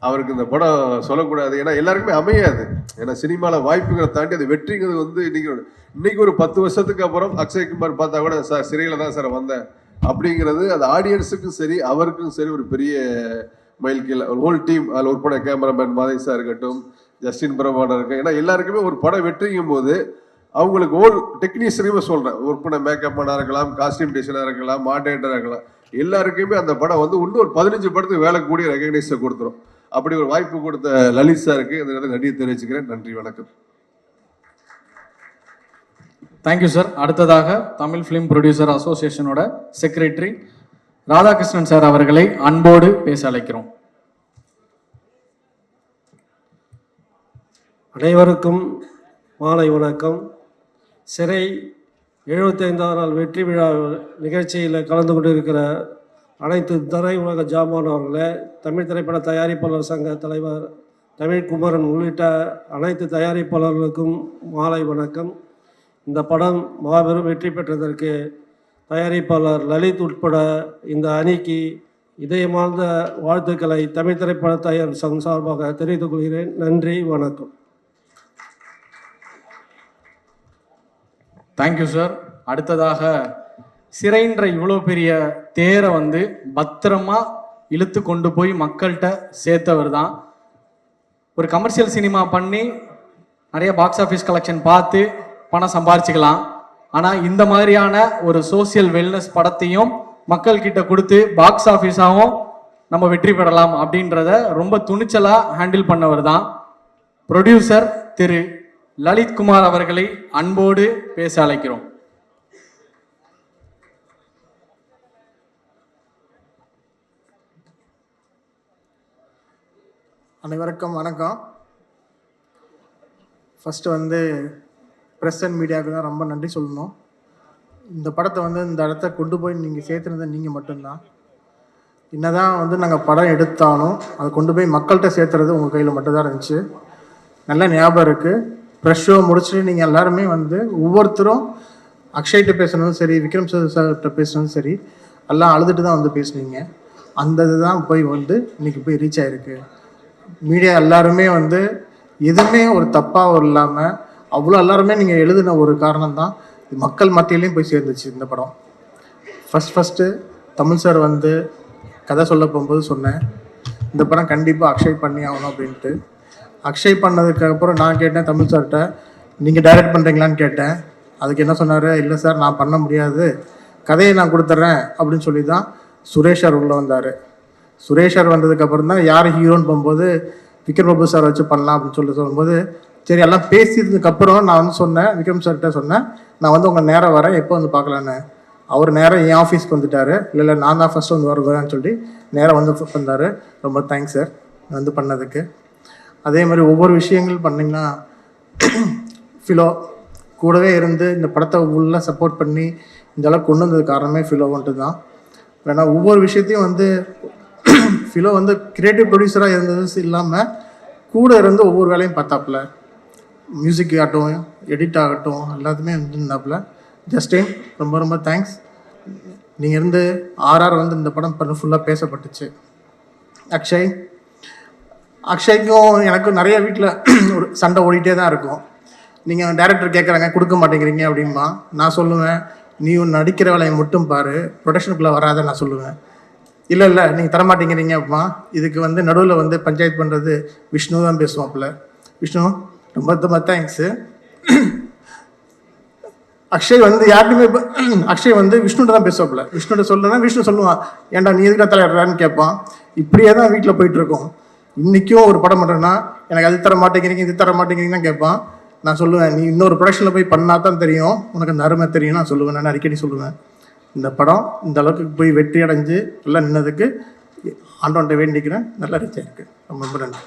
அவருக்கு இந்த படம் சொல்லக்கூடாது, ஏன்னா எல்லாருக்குமே அமையாது. ஏன்னா சினிமாவில் வாய்ப்புகளை தாண்டி அது வெற்றிங்கிறது வந்து இன்னைக்கு ஒரு 10 வருஷத்துக்கு அப்புறம் அக்ஷய் குமார் பார்த்தா கூட சார் சிறையில் தான் சார் வந்தேன் அப்படிங்கிறது அது ஆடியன்ஸுக்கும் சரி அவருக்கும் சரி ஒரு பெரிய மைல்கல். ஹோல் டீம் அதில் ஒர்க் பண்ண கேமராமேன் மாதை சார் இருக்கட்டும், ஜஸ்டின் பிரபாடர் இருக்கு. ஏன்னா எல்லாருக்குமே ஒரு படம் வெற்றிங்கும் போது அவங்களுக்கு ஹோல் டெக்னீஷியனுமே சொல்கிறேன், ஒர்க் பண்ண மேக்கப் மேனாக இருக்கலாம், காஸ்டியூம் டிசைனராக இருக்கலாம், மாடரேட்டராக இருக்கலாம், எல்லாருக்குமே அந்த படம் வந்து இன்னும் ஒரு 15 படத்துக்கு வேலை கூடிய ரெகக்னைஸை கொடுத்துரும். அப்படி ஒரு வாய்ப்பு கொடுத்த லலித் சாருக்கு இந்த நேரத்தில் நன்றி தெரிவிச்சுக்கிறேன். நன்றி, வணக்கம். Thank you sir. அடுத்ததாக தமிழ் ஃபிலிம் ப்ரொடியூசர் அசோசியேஷனோட செக்ரட்டரி ராதாகிருஷ்ணன் சார் அவர்களை அன்போடு பேச அழைக்கிறோம். அனைவருக்கும் மாலை வணக்கம். சிறை 75ஆம் நாள் வெற்றி விழா நிகழ்ச்சியில் கலந்து கொண்டிருக்கிற அனைத்து திரையுலக ஜாமானவர்களே, தமிழ் திரைப்பட தயாரிப்பாளர் சங்க தலைவர் தமிழ்குமரன் உள்ளிட்ட அனைத்து தயாரிப்பாளர்களுக்கும் மாலை வணக்கம். இந்த படம் மாபெரும் வெற்றி பெற்றதற்கு தயாரிப்பாளர் லலித் உட்பட இந்த அணிக்கு இதயமார்ந்த வாழ்த்துக்களை தமிழ் திரைப்பட தயார் சங்கம் சார்பாக தெரிவித்துக் கொள்கிறேன். நன்றி, வணக்கம். Thank you sir. அடுத்ததாக சிறைன்ற இவ்வளோ பெரிய தேரை வந்து பத்திரமா இழுத்து கொண்டு போய் மக்கள்கிட்ட சேர்த்தவர் தான். ஒரு கமர்ஷியல் சினிமா பண்ணி நிறைய பாக்ஸ் ஆஃபீஸ் கலெக்ஷன் பார்த்து பணம் சம்பாரிச்சுக்கலாம். ஆனால் இந்த மாதிரியான ஒரு சோசியல் வெல்னஸ் படத்தையும் மக்கள்கிட்ட கொடுத்து பாக்ஸ் ஆஃபீஸாகவும் நம்ம வெற்றி பெறலாம் அப்படின்றத ரொம்ப துணிச்சலாக ஹேண்டில் பண்ணவர் தான் ப்ரொடியூசர் திரு லலித் குமார் அவர்களை அன்போடு பேச அழைக்கிறோம். அனைவருக்கும் வணக்கம். ஃபஸ்ட்டு வந்து ப்ரெஸ் அண்ட் மீடியாவுக்கு தான் ரொம்ப நன்றி சொல்லணும். இந்த படத்தை வந்து இந்த இடத்த கொண்டு போய் நீங்கள் சேர்த்துனது நீங்கள் மட்டும்தான். என்னதான் வந்து நாங்கள் படம் எடுத்தாலும் அதை கொண்டு போய் மக்கள்கிட்ட சேர்த்துறது உங்கள் கையில் மட்டும்தான் இருந்துச்சு. நல்ல ஞாபகம் இருக்குது. ப்ரெஷ் ஷோ முடிச்சுட்டு நீங்கள் எல்லாருமே வந்து ஒவ்வொருத்தரும் அக்ஷய்கிட்ட பேசுனதும் சரி, விக்ரம் சார்கிட்ட பேசுனதும் சரி, எல்லாம் அழுதுட்டு தான் வந்து பேசுனீங்க. அந்த இதுதான் போய் வந்து இன்றைக்கி போய் ரீச் ஆகிருக்கு. மீடியா எல்லாருமே வந்து எதுவுமே ஒரு தப்பாக இல்லாமல் அவ்வளோ எல்லாருமே நீங்கள் எழுதின ஒரு காரணம் தான் மக்கள் மத்தியிலையும் போய் சேர்ந்துச்சு இந்த படம். ஃபஸ்ட்டு தமிழ் சார் வந்து கதை சொல்ல போகும்போது சொன்னேன், இந்த படம் கண்டிப்பாக அக்ஷய் பண்ணி ஆகணும் அப்படின்ட்டு. அக்ஷய் பண்ணதுக்கப்புறம் நான் கேட்டேன் தமிழ் சார்கிட்ட, நீங்கள் டைரக்ட் பண்ணுறீங்களான்னு கேட்டேன். அதுக்கு என்ன சொன்னார், இல்லை சார் நான் பண்ண முடியாது, கதையை நான் கொடுத்துட்றேன் அப்படின்னு சொல்லி தான் சுரேஷ் சார் உள்ளே வந்தார். சுரேஷ் சார் வந்ததுக்கப்புறம் தான் யார் ஹீரோன்னு போகும்போது விக்ரம் பிரபு சார் வச்சு பண்ணலாம் அப்படின்னு சொல்லும்போது சரி எல்லாம் பேசியதுக்கப்புறம் நான் வந்து சொன்னேன், விக்ரம் சார்கிட்ட சொன்னேன், நான் வந்து உங்கள் நேரம் வரேன், எப்போ வந்து பார்க்கலான்னு. அவர் நேரம் என் ஆஃபீஸ்க்கு வந்துட்டார். இல்லை நான் தான் ஃபஸ்ட்டு வந்து வருவேன்னு சொல்லி நேரம் வந்து வந்தார். ரொம்ப தேங்க்ஸ் சார் வந்து பண்ணதுக்கு. அதே மாதிரி ஒவ்வொரு விஷயங்கள் பண்ணிங்கன்னா ஃபிலோ கூடவே இருந்து இந்த படத்தை உள்ள சப்போர்ட் பண்ணி இந்த அளவுக்கு கொண்டு வந்தது காரணமே ஃபிலோ வந்துட்டு தான். ஏன்னா ஒவ்வொரு விஷயத்தையும் வந்து ஃபிலோ வந்து கிரியேட்டிவ் ப்ரொடியூசராக இருந்தது இல்லாமல் கூட இருந்து ஒவ்வொரு வேலையும் பார்த்தாப்புல. மியூசிக் ஆகட்டும், எடிட் ஆகட்டும், எல்லாத்துமே இருந்தாப்புல. ஜஸ்டின் ரொம்ப ரொம்ப தேங்க்ஸ். நீங்கள் இருந்து ஆர்ஆர் வந்து இந்த படம் பண்ண ஃபுல்லாக பேசப்பட்டுச்சு. அக்ஷய்க்கும் எனக்கும் நிறைய வீட்டில் ஒரு சண்டை ஓடிட்டே தான் இருக்கும். நீங்கள் டேரக்டர் கேட்குறாங்க கொடுக்க மாட்டேங்கிறீங்க அப்படின்பா. நான் சொல்லுவேன், நீ ஒன்று நடிக்கிற வேலையை மட்டும் பாரு, ப்ரொடக்ஷனுக்குள்ளே வராத நான் சொல்லுவேன். இல்லை நீங்கள் தரமாட்டேங்கிறீங்க அப்படிமா. இதுக்கு வந்து நடுவில் வந்து பஞ்சாயத்து பண்ணுறது விஷ்ணு தான் பேசுவாப்புல. விஷ்ணு ரொம்ப ரொம்ப தேங்க்ஸு. அக்ஷய் வந்து யார்ட்டுமே அக்ஷய் வந்து விஷ்ணுகிட்ட தான் பேசுவாப்புல. விஷ்ணுகிட்ட சொல்லுன்னா விஷ்ணு சொல்லுவான், ஏன்டா நீ எதுக்காக தலையிடுறான்னு கேட்பான். இப்படியே தான் வீட்டில் போயிட்டுருக்கோம். இன்றைக்கும் ஒரு படம் பண்ணுறேன்னா எனக்கு அது தர மாட்டேங்கிறீங்க இது தர மாட்டேங்கிறீங்கன்னு தான் கேட்பான். நான் சொல்லுவேன், நீ இன்னொரு ப்ரொடக்ஷனில் போய் பண்ணால் தான் தெரியும் உனக்கு அந்த அருமை தெரியும். நான் சொல்லுவேன், நான் அடிக்கடி சொல்லுவேன். இந்த படம் இந்த அளவுக்கு போய் வெற்றி அடைஞ்சு எல்லாம் நின்னதுக்கு ஆண்டவன்ட்ட வேண்டிக்கிறேன். நல்லா ரீச் ஆயிருக்கு. ரொம்ப ரொம்ப நன்றி.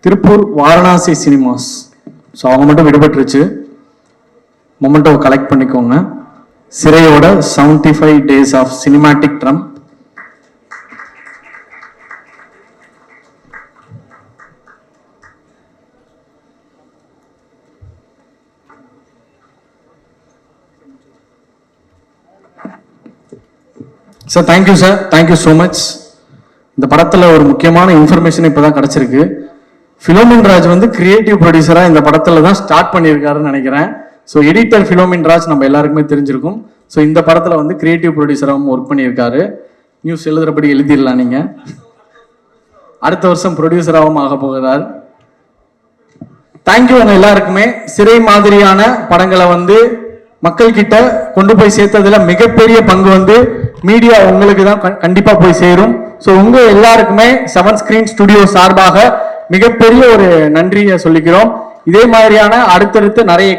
திருப்பூர் வாரணாசி சினிமாஸ். ஸோ அவங்க மட்டும் விடுபட்டுருச்சு. மொமெண்டோ கலெக்ட் பண்ணிக்கோங்க. சிறையோட 75 days of cinematic drum. Sir thank you sir, thank you so much. இந்த படத்தில் ஒரு முக்கியமான இன்ஃபர்மேஷன் இப்போ தான் கிடச்சிருக்கு. ஃபிலோமின் ராஜ் வந்து கிரியேட்டிவ் ப்ரொடியூசராக இந்த படத்தில் தான் ஸ்டார்ட் பண்ணியிருக்காருன்னு நினைக்கிறேன். ஸோ எடிட்டர் ஃபிலோமின் ராஜ் நம்ம எல்லாருக்குமே தெரிஞ்சிருக்கும். ஸோ இந்த படத்தில் வந்து கிரியேட்டிவ் ப்ரொடியூசராகவும் ஒர்க் பண்ணியிருக்காரு. நியூஸ் எழுதுறபடி எழுதிடலாம் நீங்கள். அடுத்த வருஷம் ப்ரொடியூசராகவும் ஆக போகிறார். தேங்க்யூ எல்லாருக்குமே. சிறை மாதிரியான படங்களை வந்து மக்கள் கிட்ட கொண்டு போய் சேர்த்ததுல மிகப்பெரிய பங்கு வந்து மீடியா உங்களுக்கு தான் கண்டிப்பா போய் சேரும். ஸோ உங்க எல்லாருக்குமே 7 Screen Studio சார்பாக மிகப்பெரிய ஒரு நன்றியை சொல்லிக்கிறோம். இதே மாதிரியான அடுத்தடுத்து நிறைய